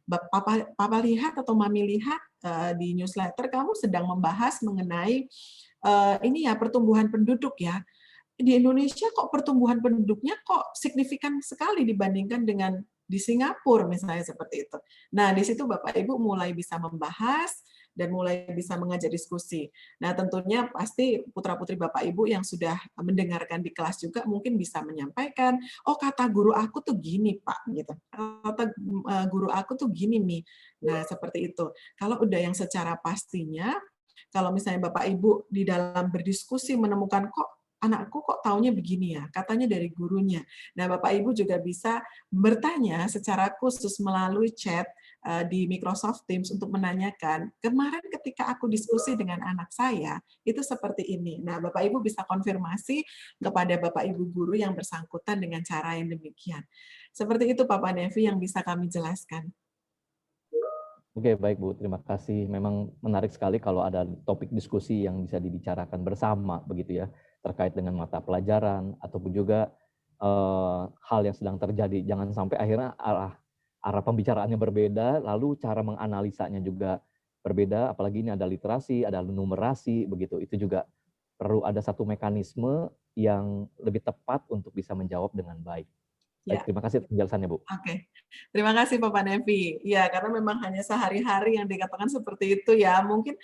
Papa lihat atau Mami lihat di newsletter kamu sedang membahas mengenai ini ya pertumbuhan penduduk ya. Di Indonesia kok pertumbuhan penduduknya kok signifikan sekali dibandingkan dengan di Singapura misalnya seperti itu. Nah, di situ Bapak Ibu mulai bisa membahas dan mulai bisa mengajak diskusi. Nah, tentunya pasti putra-putri Bapak Ibu yang sudah mendengarkan di kelas juga mungkin bisa menyampaikan, oh kata guru aku tuh gini Pak, gitu. Kata guru aku tuh gini nih. Nah, seperti itu. Kalau udah yang secara pastinya, kalau misalnya Bapak Ibu di dalam berdiskusi menemukan kok anakku kok taunya begini ya, katanya dari gurunya. Nah, Bapak Ibu juga bisa bertanya secara khusus melalui chat di Microsoft Teams untuk menanyakan, kemarin ketika aku diskusi dengan anak saya, itu seperti ini. Nah, Bapak Ibu bisa konfirmasi kepada Bapak Ibu guru yang bersangkutan dengan cara yang demikian. Seperti itu, Papa Nevi, yang bisa kami jelaskan. Oke, baik Bu, terima kasih. Memang menarik sekali kalau ada topik diskusi yang bisa dibicarakan bersama, begitu ya, terkait dengan mata pelajaran, ataupun juga hal yang sedang terjadi. Jangan sampai akhirnya arah pembicaraannya berbeda, lalu cara menganalisanya juga berbeda, apalagi ini ada literasi, ada numerasi, begitu. Itu juga perlu ada satu mekanisme yang lebih tepat untuk bisa menjawab dengan baik. Baik, terima kasih penjelasannya, Bu. Oke, terima kasih Bapak Nevi. Ya, karena memang hanya sehari-hari yang dikatakan seperti itu ya. Mungkin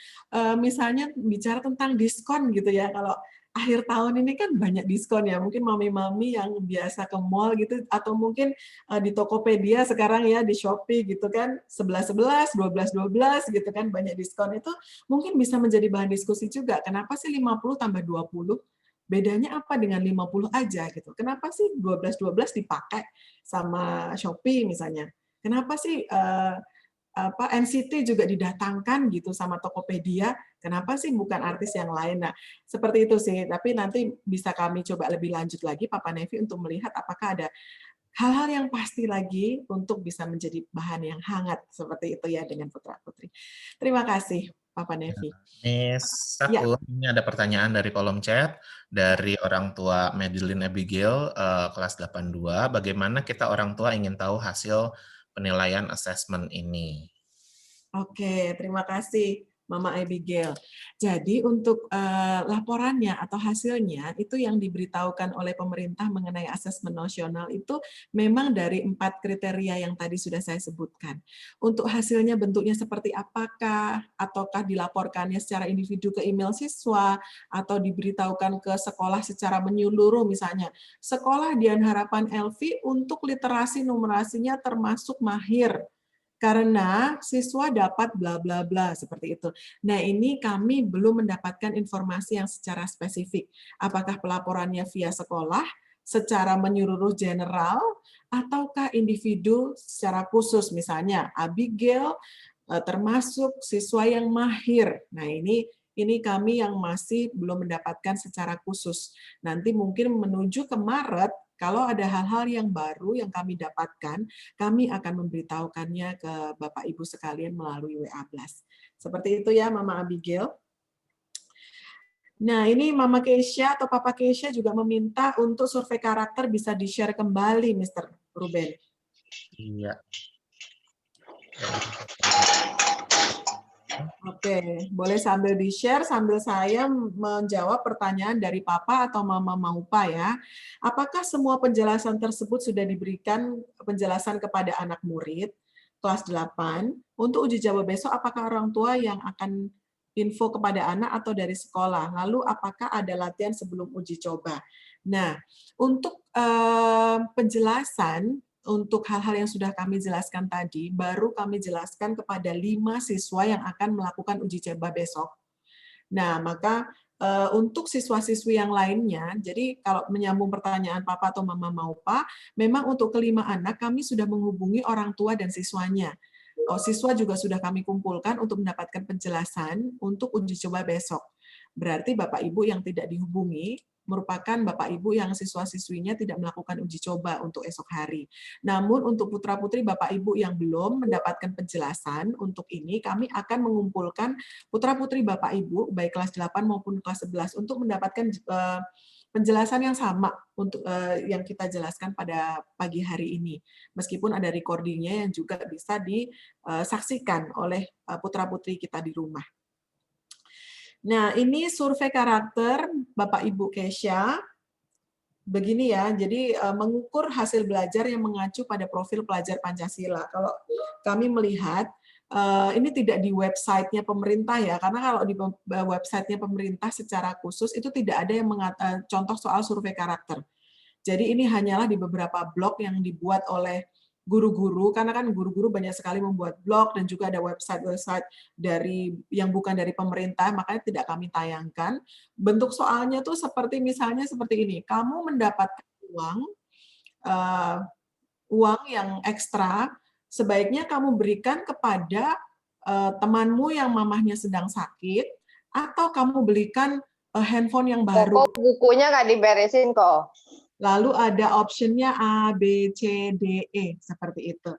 misalnya bicara tentang diskon gitu ya. Kalau akhir tahun ini kan banyak diskon ya. Mungkin mami-mami yang biasa ke mall gitu, atau mungkin di Tokopedia sekarang ya, di Shopee gitu kan, 11-11, 12-12 gitu kan, banyak diskon. Itu mungkin bisa menjadi bahan diskusi juga. Kenapa sih 50 tambah 20? Bedanya apa dengan 50 aja gitu? Kenapa sih 12-12 dipakai sama Shopee misalnya? Kenapa sih NCT juga didatangkan gitu sama Tokopedia? Kenapa sih bukan artis yang lain? Nah, seperti itu sih. Tapi nanti bisa kami coba lebih lanjut lagi, Papa Nevi, untuk melihat apakah ada hal-hal yang pasti lagi untuk bisa menjadi bahan yang hangat seperti itu ya dengan putra-putri. Terima kasih, Papa Nevi. Miss Ya. Saku, ini ada pertanyaan dari kolom chat dari orang tua Madeline Abigail, kelas 82. Bagaimana kita orang tua ingin tahu hasil penilaian assessment ini? Oke, terima kasih Mama Abigail. Jadi untuk laporannya atau hasilnya itu yang diberitahukan oleh pemerintah mengenai asesmen nasional itu memang dari 4 kriteria yang tadi sudah saya sebutkan. Untuk hasilnya bentuknya seperti apakah, ataukah dilaporkannya secara individu ke email siswa, atau diberitahukan ke sekolah secara menyeluruh, misalnya sekolah Dian Harapan Elvi untuk literasi numerasinya termasuk mahir, karena siswa dapat bla bla bla seperti itu. Nah, ini kami belum mendapatkan informasi yang secara spesifik. Apakah pelaporannya via sekolah, secara menyeluruh general, ataukah individu secara khusus, misalnya Abigail termasuk siswa yang mahir. Nah, ini kami yang masih belum mendapatkan secara khusus. Nanti mungkin menuju ke Maret, kalau ada hal-hal yang baru yang kami dapatkan, kami akan memberitahukannya ke Bapak Ibu sekalian melalui WA Blast. Seperti itu ya, Mama Abigail. Nah, ini Mama Keisha atau Papa Keisha juga meminta untuk survei karakter bisa di-share kembali, Mr. Ruben. Iya. Oke, boleh sambil di-share sambil saya menjawab pertanyaan dari Papa atau Mama Maupa ya. Apakah semua penjelasan tersebut sudah diberikan penjelasan kepada anak murid kelas 8? Untuk uji coba besok, apakah orang tua yang akan info kepada anak atau dari sekolah? Lalu apakah ada latihan sebelum uji coba? Nah, untuk penjelasan untuk hal-hal yang sudah kami jelaskan tadi, baru kami jelaskan kepada 5 siswa yang akan melakukan uji coba besok. Nah, maka untuk siswa-siswi yang lainnya, jadi kalau menyambung pertanyaan Papa atau Mama Maupa, memang untuk kelima anak kami sudah menghubungi orang tua dan siswanya. Siswa juga sudah kami kumpulkan untuk mendapatkan penjelasan untuk uji coba besok. Berarti Bapak Ibu yang tidak dihubungi merupakan Bapak Ibu yang siswa-siswinya tidak melakukan uji coba untuk esok hari. Namun untuk putra-putri Bapak Ibu yang belum mendapatkan penjelasan untuk ini, kami akan mengumpulkan putra-putri Bapak Ibu, baik kelas 8 maupun kelas 11, untuk mendapatkan penjelasan yang sama untuk yang kita jelaskan pada pagi hari ini. Meskipun ada recordingnya yang juga bisa disaksikan oleh putra-putri kita di rumah. Nah, ini survei karakter Bapak Ibu Keisha. Begini ya, jadi mengukur hasil belajar yang mengacu pada profil pelajar Pancasila. Kalau kami melihat, ini tidak di website-nya pemerintah ya, karena kalau di website-nya pemerintah secara khusus itu tidak ada yang contoh soal survei karakter. Jadi ini hanyalah di beberapa blog yang dibuat oleh guru-guru, karena kan guru-guru banyak sekali membuat blog dan juga ada website-website dari yang bukan dari pemerintah, makanya tidak kami tayangkan. Bentuk soalnya tuh seperti misalnya seperti ini, kamu mendapatkan uang yang ekstra, sebaiknya kamu berikan kepada temanmu yang mamahnya sedang sakit, atau kamu belikan handphone yang baru. Kok bukunya nggak diberesin kok. Lalu ada optionnya A, B, C, D, E, seperti itu.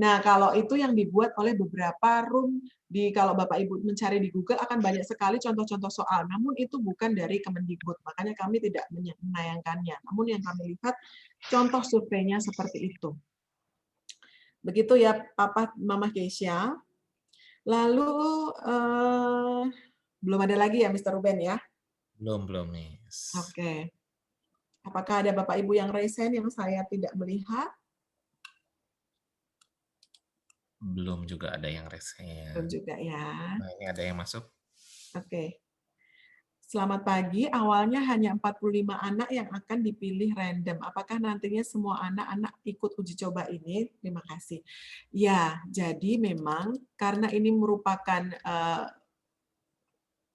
Nah, kalau itu yang dibuat oleh beberapa room, kalau Bapak Ibu mencari di Google akan banyak sekali contoh-contoh soal, namun itu bukan dari Kemendikbud, makanya kami tidak menayangkannya. Namun yang kami lihat, contoh surveinya seperti itu. Begitu ya, Papa, Mama Keisha. Lalu, belum ada lagi ya, Mr. Ruben ya? Belum, Miss. Oke. Apakah ada Bapak Ibu yang raise hand yang saya tidak melihat? Belum juga ada yang raise hand. Belum juga ya. Nah, ini ada yang masuk. Oke. Selamat pagi. Awalnya hanya 45 anak yang akan dipilih random. Apakah nantinya semua anak-anak ikut uji coba ini? Terima kasih. Ya, jadi memang karena ini merupakan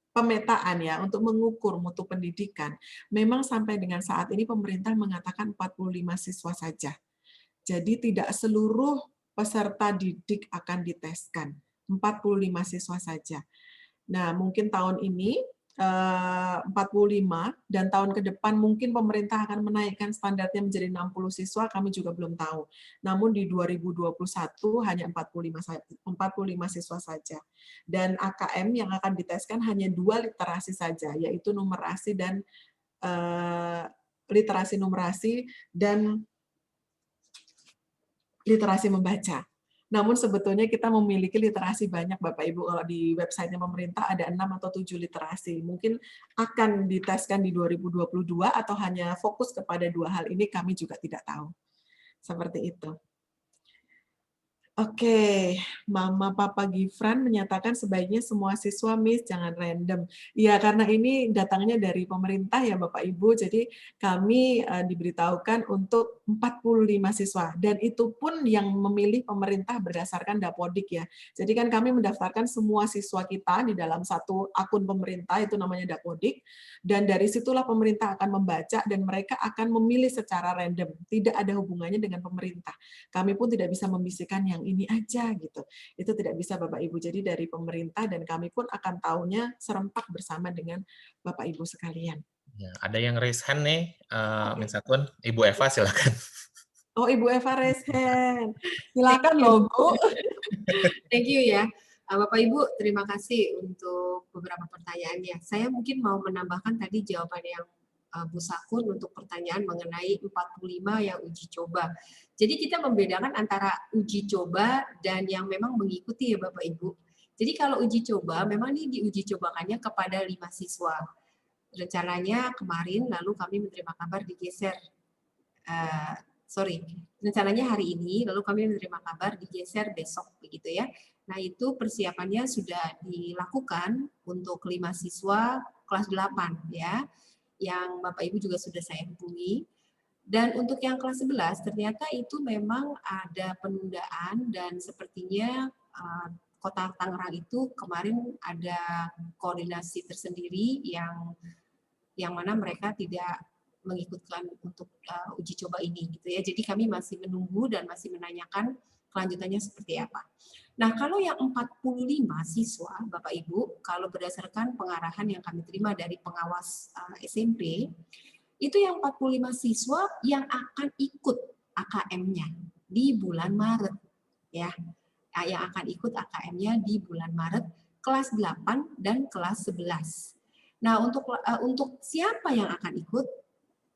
pemetaan ya untuk mengukur mutu pendidikan, memang sampai dengan saat ini pemerintah mengatakan 45 siswa saja. Jadi tidak seluruh peserta didik akan diteskan, 45 siswa saja. Nah, mungkin tahun ini 45 dan tahun ke depan mungkin pemerintah akan menaikkan standarnya menjadi 60 siswa, kami juga belum tahu. Namun di 2021 hanya 45 siswa saja. Dan AKM yang akan diteskan hanya 2 literasi saja, yaitu numerasi dan literasi numerasi dan literasi membaca. Namun sebetulnya kita memiliki literasi banyak, Bapak Ibu. Kalau di websitenya pemerintah ada 6 atau 7 literasi. Mungkin akan diteskan di 2022 atau hanya fokus kepada 2 hal ini, kami juga tidak tahu. Seperti itu. Oke, Mama Papa Gifran menyatakan sebaiknya semua siswa Miss jangan random. Ya, karena ini datangnya dari pemerintah ya Bapak Ibu, jadi kami diberitahukan untuk 45 siswa. Dan itu pun yang memilih pemerintah berdasarkan Dapodik ya. Jadi kan kami mendaftarkan semua siswa kita di dalam satu akun pemerintah, itu namanya Dapodik. Dan dari situlah pemerintah akan membaca dan mereka akan memilih secara random. Tidak ada hubungannya dengan pemerintah. Kami pun tidak bisa membisikkan yang ini aja gitu. Itu tidak bisa Bapak Ibu. Jadi dari pemerintah dan kami pun akan tahunya serempak bersama dengan Bapak Ibu sekalian. Ya, ada yang raise hand nih, Miss Akun. Ibu Eva silakan. Oh, Ibu Eva raise hand. Silakan loh, Bu. Thank you ya. Bapak Ibu, terima kasih untuk beberapa pertanyaannya. Saya mungkin mau menambahkan tadi jawaban yang Bu Sakun untuk pertanyaan mengenai 45 yang uji coba. Jadi kita membedakan antara uji coba dan yang memang mengikuti ya Bapak Ibu. Jadi kalau uji coba, memang ini diuji cobakannya kepada 5 siswa. Rencananya kemarin lalu kami menerima kabar digeser. Rencananya hari ini, lalu kami menerima kabar digeser besok, begitu ya. Nah itu persiapannya sudah dilakukan untuk 5 siswa kelas 8 ya, yang Bapak Ibu juga sudah saya hubungi. Dan untuk yang kelas 11 ternyata itu memang ada penundaan dan sepertinya Kota Tangerang itu kemarin ada koordinasi tersendiri yang mana mereka tidak mengikutkan untuk uji coba ini gitu ya. Jadi kami masih menunggu dan masih menanyakan kelanjutannya seperti apa. Nah, kalau yang 45 siswa, Bapak Ibu, kalau berdasarkan pengarahan yang kami terima dari pengawas SMP, itu yang 45 siswa yang akan ikut AKM-nya di bulan Maret. Ya, yang akan ikut AKM-nya di bulan Maret, kelas 8 dan kelas 11. Nah, untuk siapa yang akan ikut,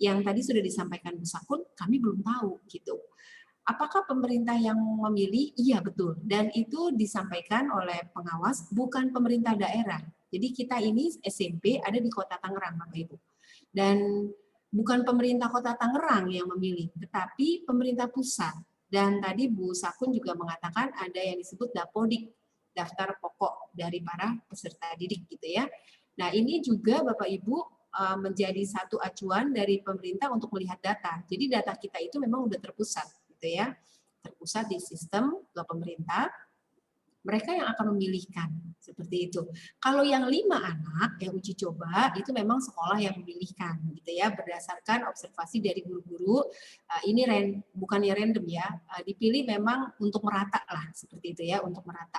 yang tadi sudah disampaikan Bu Sakun, kami belum tahu gitu. Apakah pemerintah yang memilih? Iya betul. Dan itu disampaikan oleh pengawas, bukan pemerintah daerah. Jadi kita ini SMP ada di Kota Tangerang, Bapak Ibu. Dan bukan pemerintah Kota Tangerang yang memilih, tetapi pemerintah pusat. Dan tadi Bu Sakun juga mengatakan ada yang disebut Dapodik, daftar pokok dari para peserta didik gitu ya. Nah ini juga Bapak Ibu menjadi satu acuan dari pemerintah untuk melihat data. Jadi data kita itu memang sudah terpusat. Gitu ya. terpusat di sistem pemerintah, mereka yang akan memilihkan seperti itu. Kalau yang 5 anak yang uji coba itu memang sekolah yang memilihkan, gitu ya, berdasarkan observasi dari guru-guru. Ini bukannya random ya, dipilih memang untuk merata lah, seperti itu ya, untuk merata.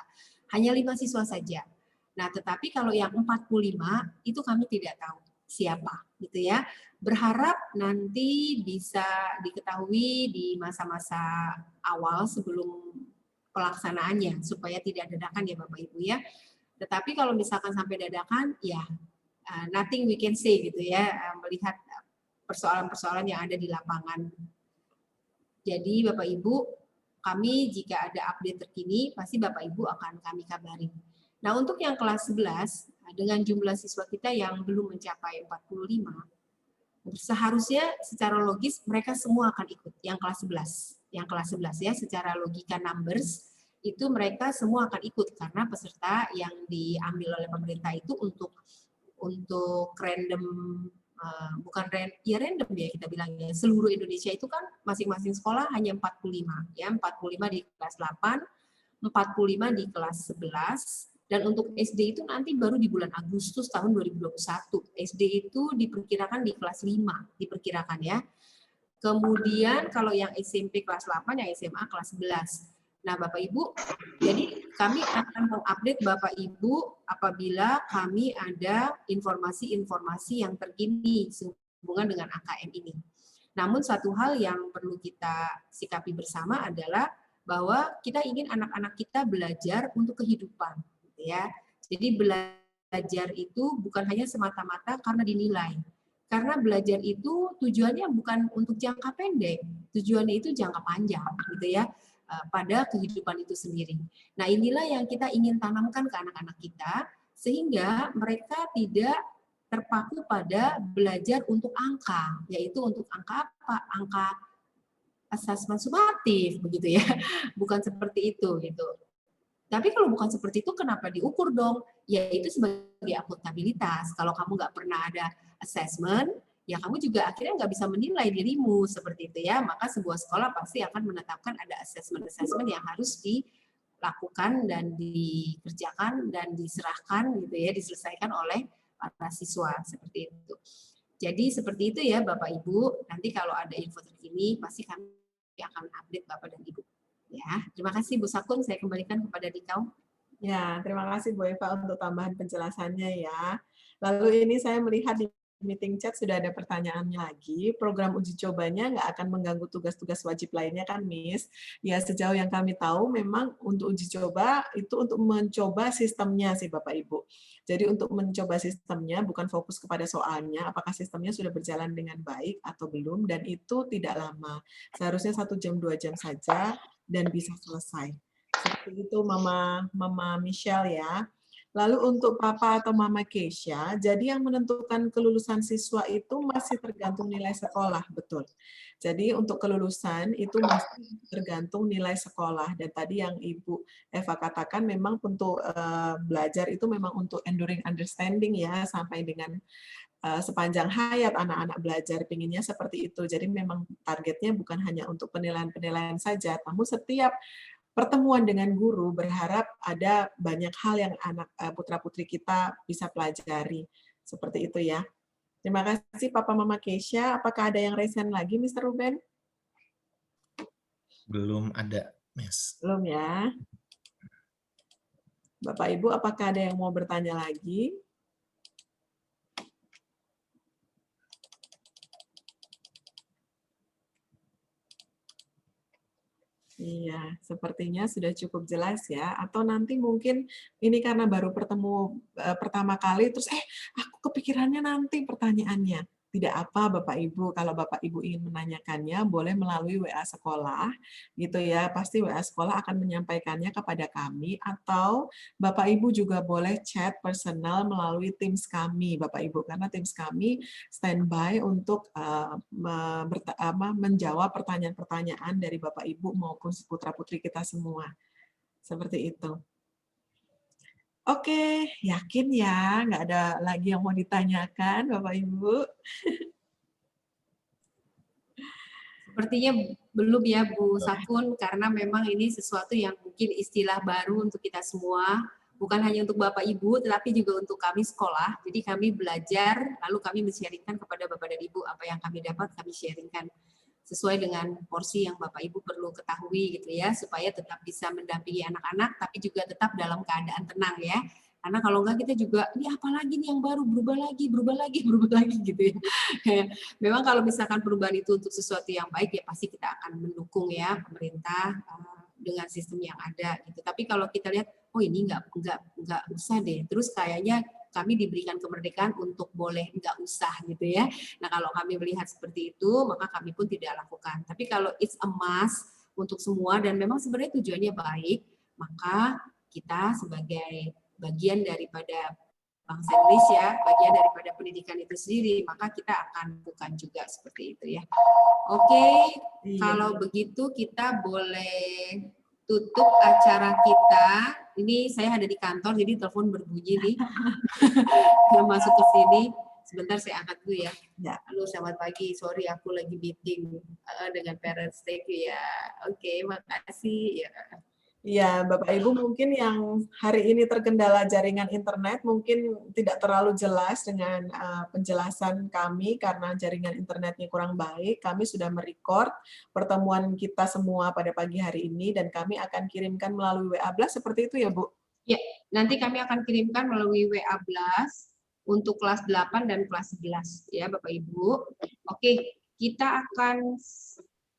Hanya 5 siswa saja. Nah, tetapi kalau yang 45 itu kami tidak tahu siapa, gitu ya. Berharap nanti bisa diketahui di masa-masa awal sebelum pelaksanaannya supaya tidak dadakan ya Bapak Ibu ya. Tetapi kalau misalkan sampai dadakan ya nothing we can say gitu ya, melihat persoalan-persoalan yang ada di lapangan. Jadi Bapak Ibu, kami jika ada update terkini pasti Bapak Ibu akan kami kabari. Nah, untuk yang kelas 11 dengan jumlah siswa kita yang belum mencapai 45, seharusnya secara logis mereka semua akan ikut yang kelas 11. Yang kelas 11 ya, secara logika numbers itu mereka semua akan ikut karena peserta yang diambil oleh pemerintah itu untuk random, bukan random ya kita bilangnya, seluruh Indonesia itu kan masing-masing sekolah hanya 45 ya, 45 di kelas 8, 45 di kelas 11. Dan untuk SD itu nanti baru di bulan Agustus tahun 2021. SD itu diperkirakan di kelas 5, diperkirakan ya. Kemudian kalau yang SMP kelas 8, yang SMA kelas 11. Nah, Bapak Ibu, jadi kami akan mengupdate Bapak Ibu apabila kami ada informasi-informasi yang terkini sehubungan dengan AKM ini. Namun satu hal yang perlu kita sikapi bersama adalah bahwa kita ingin anak-anak kita belajar untuk kehidupan. Ya, jadi belajar itu bukan hanya semata-mata karena dinilai, karena belajar itu tujuannya bukan untuk jangka pendek, tujuannya itu jangka panjang, gitu ya, pada kehidupan itu sendiri. Nah, inilah yang kita ingin tanamkan ke anak-anak kita, sehingga mereka tidak terpaku pada belajar untuk angka, yaitu untuk angka apa? Angka asesmen sumatif, begitu ya, bukan seperti itu, gitu. Tapi kalau bukan seperti itu, kenapa diukur dong? Ya itu sebagai akuntabilitas. Kalau kamu nggak pernah ada assessment, ya kamu juga akhirnya nggak bisa menilai dirimu seperti itu ya. Maka sebuah sekolah pasti akan menetapkan ada assessment yang harus dilakukan dan dikerjakan dan diserahkan gitu ya, diselesaikan oleh para siswa seperti itu. Jadi seperti itu ya Bapak Ibu. Nanti kalau ada info terkini pasti kami akan update Bapak dan Ibu. Ya, terima kasih Bu Sakun, saya kembalikan kepada Dikau. Ya, terima kasih Bu Eva untuk tambahan penjelasannya ya. Lalu ini saya melihat di meeting chat sudah ada pertanyaannya lagi. Program uji cobanya nggak akan mengganggu tugas-tugas wajib lainnya kan, Miss? Ya, sejauh yang kami tahu memang untuk uji coba itu untuk mencoba sistemnya sih Bapak Ibu. Jadi untuk mencoba sistemnya bukan fokus kepada soalnya, apakah sistemnya sudah berjalan dengan baik atau belum, dan itu tidak lama. Seharusnya 1 jam, 2 jam saja, dan bisa selesai. Seperti itu Mama Michelle ya. Lalu untuk Papa atau Mama Keisha, jadi yang menentukan kelulusan siswa itu masih tergantung nilai sekolah, betul. Jadi untuk kelulusan itu masih tergantung nilai sekolah. Dan tadi yang Ibu Eva katakan memang untuk belajar itu memang untuk enduring understanding ya, sampai dengan sepanjang hayat anak-anak belajar, pinginnya seperti itu. Jadi memang targetnya bukan hanya untuk penilaian-penilaian saja, namun setiap pertemuan dengan guru berharap ada banyak hal yang anak putra-putri kita bisa pelajari. Seperti itu ya. Terima kasih Papa Mama Keisha. Apakah ada yang raise hand lagi, Mr. Ruben? Belum ada, Miss. Belum ya. Bapak Ibu, apakah ada yang mau bertanya lagi? Iya, sepertinya sudah cukup jelas ya. Atau nanti mungkin ini karena baru bertemu pertama kali, terus aku kepikirannya nanti pertanyaannya. Tidak apa Bapak Ibu, kalau Bapak Ibu ingin menanyakannya, boleh melalui WA sekolah, gitu ya. Pasti WA sekolah akan menyampaikannya kepada kami, atau Bapak Ibu juga boleh chat personal melalui Teams kami, Bapak Ibu, karena Teams kami standby untuk menjawab pertanyaan-pertanyaan dari Bapak Ibu maupun putra-putri kita semua. Seperti itu. Oke, yakin ya, nggak ada lagi yang mau ditanyakan, Bapak Ibu. Sepertinya Belum ya Bu Sakun, karena memang ini sesuatu yang mungkin istilah baru untuk kita semua, bukan hanya untuk Bapak Ibu, tetapi juga untuk kami sekolah. Jadi kami belajar, lalu kami men-sharingkan kepada Bapak dan Ibu apa yang kami dapat, kami sharingkan sesuai dengan porsi yang Bapak Ibu perlu ketahui gitu ya, supaya tetap bisa mendampingi anak-anak, tapi juga tetap dalam keadaan tenang ya. Karena kalau enggak kita juga, ini apa lagi nih yang baru, berubah lagi gitu ya. Memang kalau misalkan perubahan itu untuk sesuatu yang baik, ya pasti kita akan mendukung ya pemerintah dengan sistem yang ada gitu. Tapi kalau kita lihat, oh ini nggak usah deh. Terus kayaknya kami diberikan kemerdekaan untuk boleh nggak usah gitu ya. Nah kalau kami melihat seperti itu, maka kami pun tidak lakukan. Tapi kalau it's a must untuk semua dan memang sebenarnya tujuannya baik, maka kita sebagai bagian daripada bangsa Indonesia, bagian daripada pendidikan itu sendiri, maka kita akan lakukan juga seperti itu ya. Oke, kalau begitu kita boleh tutup acara kita. Ini saya ada di kantor, jadi telepon berbunyi nih. Masuk ke sini. Sebentar saya angkat dulu ya. Halo, selamat pagi. Sorry, aku lagi meeting dengan parents. Thank you ya. Oke, makasih. Ya. Ya, Bapak Ibu mungkin yang hari ini terkendala jaringan internet mungkin tidak terlalu jelas dengan penjelasan kami karena jaringan internetnya kurang baik. Kami sudah merecord pertemuan kita semua pada pagi hari ini dan kami akan kirimkan melalui WA Blast seperti itu ya, Bu? Ya, nanti kami akan kirimkan melalui WA Blast untuk kelas 8 dan kelas 11 ya Bapak Ibu. Oke, kita akan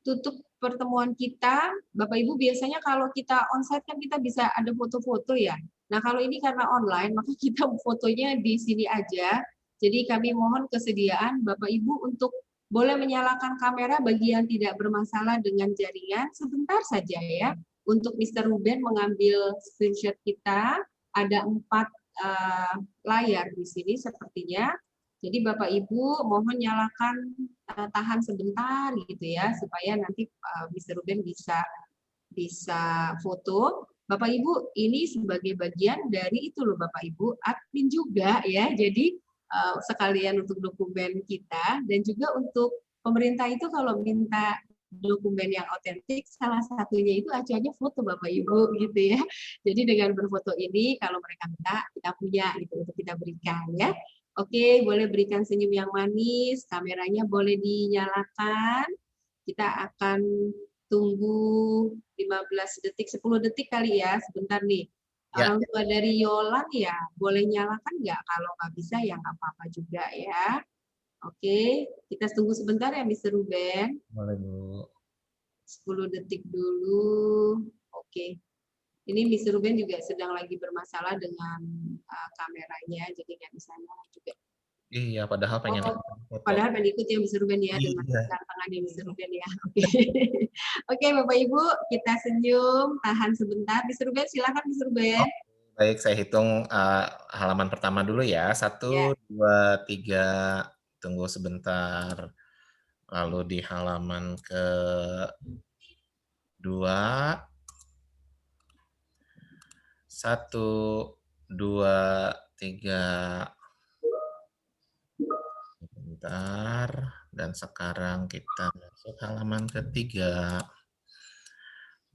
tutup pertemuan kita. Bapak Ibu biasanya kalau kita onsite kan kita bisa ada foto-foto ya. Nah kalau ini karena online maka kita fotonya di sini aja. Jadi kami mohon kesediaan Bapak Ibu untuk boleh menyalakan kamera bagi yang tidak bermasalah dengan jaringan sebentar saja ya. Untuk Mr. Ruben mengambil screenshot kita ada 4 layar di sini sepertinya. Jadi Bapak Ibu mohon nyalakan tahan sebentar gitu ya supaya nanti Mr. Ruben bisa foto. Bapak Ibu ini sebagai bagian dari itu loh Bapak Ibu admin juga ya. Jadi sekalian untuk dokumen kita dan juga untuk pemerintah itu kalau minta dokumen yang otentik salah satunya itu acuannya foto Bapak Ibu gitu ya. Jadi dengan berfoto ini kalau mereka minta kita punya gitu untuk kita berikan ya. Oke, boleh berikan senyum yang manis, kameranya boleh dinyalakan. Kita akan tunggu 15 detik, 10 detik kali ya, sebentar nih. Orang tua dari Yolan ya, boleh nyalakan nggak? Kalau nggak bisa ya nggak apa-apa juga ya. Oke, kita tunggu sebentar ya Mr. Ruben. Boleh, Bu. 10 detik dulu. Oke. Ini Mr. Ruben juga sedang lagi bermasalah dengan kameranya, jadi nggak bisa nyala juga. Iya, padahal pengen ikut. Padahal pengen ikut ya Mr. Ruben ya, dengan tangannya Mr. Ruben ya. Oke. Oke, Bapak Ibu, kita senyum, tahan sebentar. Mr. Ruben, silakan Mr. Ruben. Baik, saya hitung halaman pertama dulu ya. 1, 2, 3. Tunggu sebentar. Lalu di halaman ke-2. 1, 2, 3. Sebentar. Dan sekarang kita masuk halaman ke-3.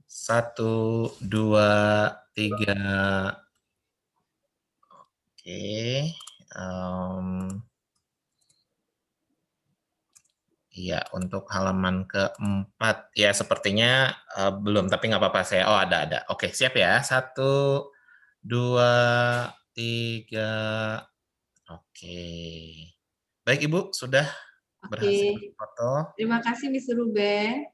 1, 2, 3. Oke. Iya, untuk halaman ke-4 ya sepertinya belum, tapi nggak apa-apa saya. Oh ada. Oke, siap ya. 1, 2, 3. Oke. Baik Ibu, sudah berhasil foto. Terima kasih Mr. Ruben.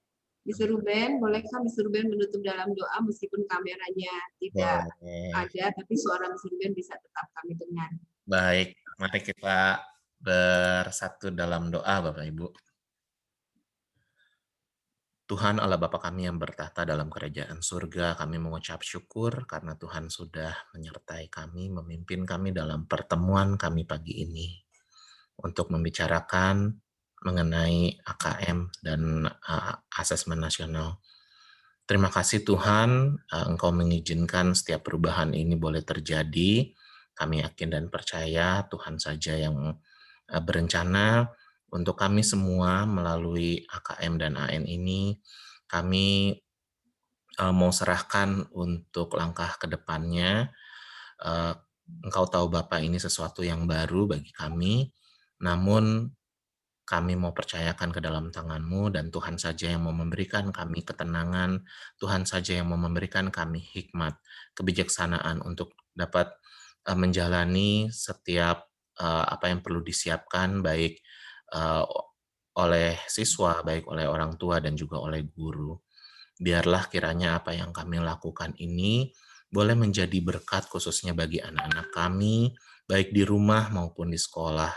Mr. Ruben, bolehkah Mr. Ruben menutup dalam doa meskipun kameranya tidak ada, tapi suara Mr. Ruben bisa tetap kami dengar. Baik, mari kita bersatu dalam doa Bapak Ibu. Tuhan Allah Bapa kami yang bertahta dalam kerajaan surga, kami mengucap syukur karena Tuhan sudah menyertai kami, memimpin kami dalam pertemuan kami pagi ini untuk membicarakan mengenai AKM dan asesmen nasional. Terima kasih Tuhan, Engkau mengizinkan setiap perubahan ini boleh terjadi. Kami yakin dan percaya Tuhan saja yang berencana untuk kami semua melalui AKM dan AN ini. Kami mau serahkan untuk langkah ke depannya. Engkau tahu Bapak, ini sesuatu yang baru bagi kami, namun kami mau percayakan ke dalam tangan-Mu, dan Tuhan saja yang mau memberikan kami ketenangan, Tuhan saja yang mau memberikan kami hikmat, kebijaksanaan untuk dapat menjalani setiap apa yang perlu disiapkan, baik oleh siswa, baik oleh orang tua, dan juga oleh guru. Biarlah kiranya apa yang kami lakukan ini boleh menjadi berkat khususnya bagi anak-anak kami, baik di rumah maupun di sekolah.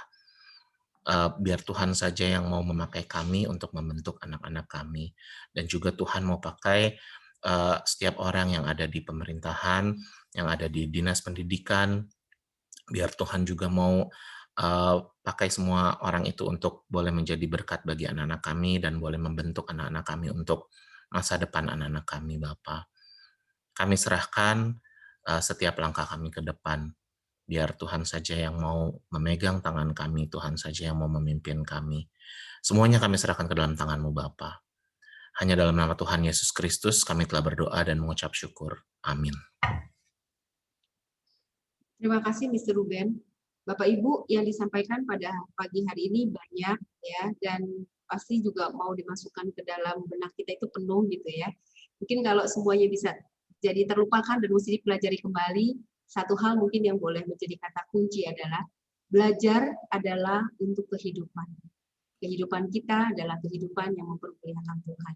Biar Tuhan saja yang mau memakai kami untuk membentuk anak-anak kami. Dan juga Tuhan mau pakai setiap orang yang ada di pemerintahan, yang ada di dinas pendidikan, biar Tuhan juga mau pakai semua orang itu untuk boleh menjadi berkat bagi anak-anak kami dan boleh membentuk anak-anak kami untuk masa depan anak-anak kami, Bapa. Kami serahkan setiap langkah kami ke depan. Biar Tuhan saja yang mau memegang tangan kami, Tuhan saja yang mau memimpin kami. Semuanya kami serahkan ke dalam tangan-Mu, Bapa. Hanya dalam nama Tuhan Yesus Kristus kami telah berdoa dan mengucap syukur. Amin. Terima kasih Mr. Ruben. Bapak Ibu, yang disampaikan pada pagi hari ini banyak ya, dan pasti juga mau dimasukkan ke dalam benak kita itu penuh gitu ya. Mungkin kalau semuanya bisa jadi terlupakan dan mesti dipelajari kembali, satu hal mungkin yang boleh menjadi kata kunci adalah belajar adalah untuk kehidupan. Kehidupan kita adalah kehidupan yang mempermuliakan Tuhan.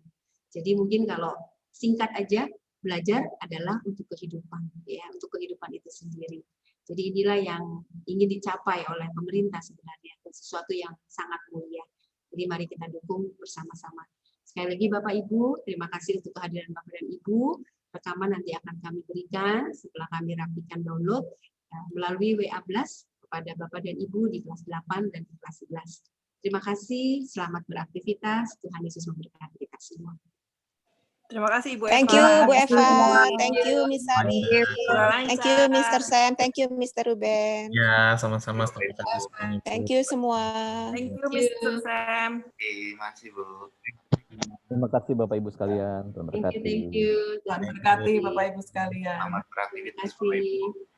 Jadi mungkin kalau singkat aja, belajar adalah untuk kehidupan, ya, untuk kehidupan itu sendiri. Jadi inilah yang ingin dicapai oleh pemerintah sebenarnya, sesuatu yang sangat mulia. Jadi mari kita dukung bersama-sama. Sekali lagi Bapak Ibu, terima kasih untuk kehadiran Bapak dan Ibu. Rekaman nanti akan kami berikan setelah kami rapikan download melalui WA Blast kepada Bapak dan Ibu di kelas 8 dan di kelas 11. Terima kasih, selamat beraktivitas. Tuhan Yesus memberkati kita semua. Terima kasih Ibu Eva. Thank you Bu Eva, thank you Miss Sari, thank you Mr. Sam, thank you Mr. Ruben. Ya, sama-sama. Thank you semua. Thank you Mr. Sam. Terima kasih Bu. Terima kasih Bapak Ibu sekalian. Tuhan berkati. Thank you. Tuhan berkati Bapak Ibu sekalian. Selamat beraktivitas Terima kasih.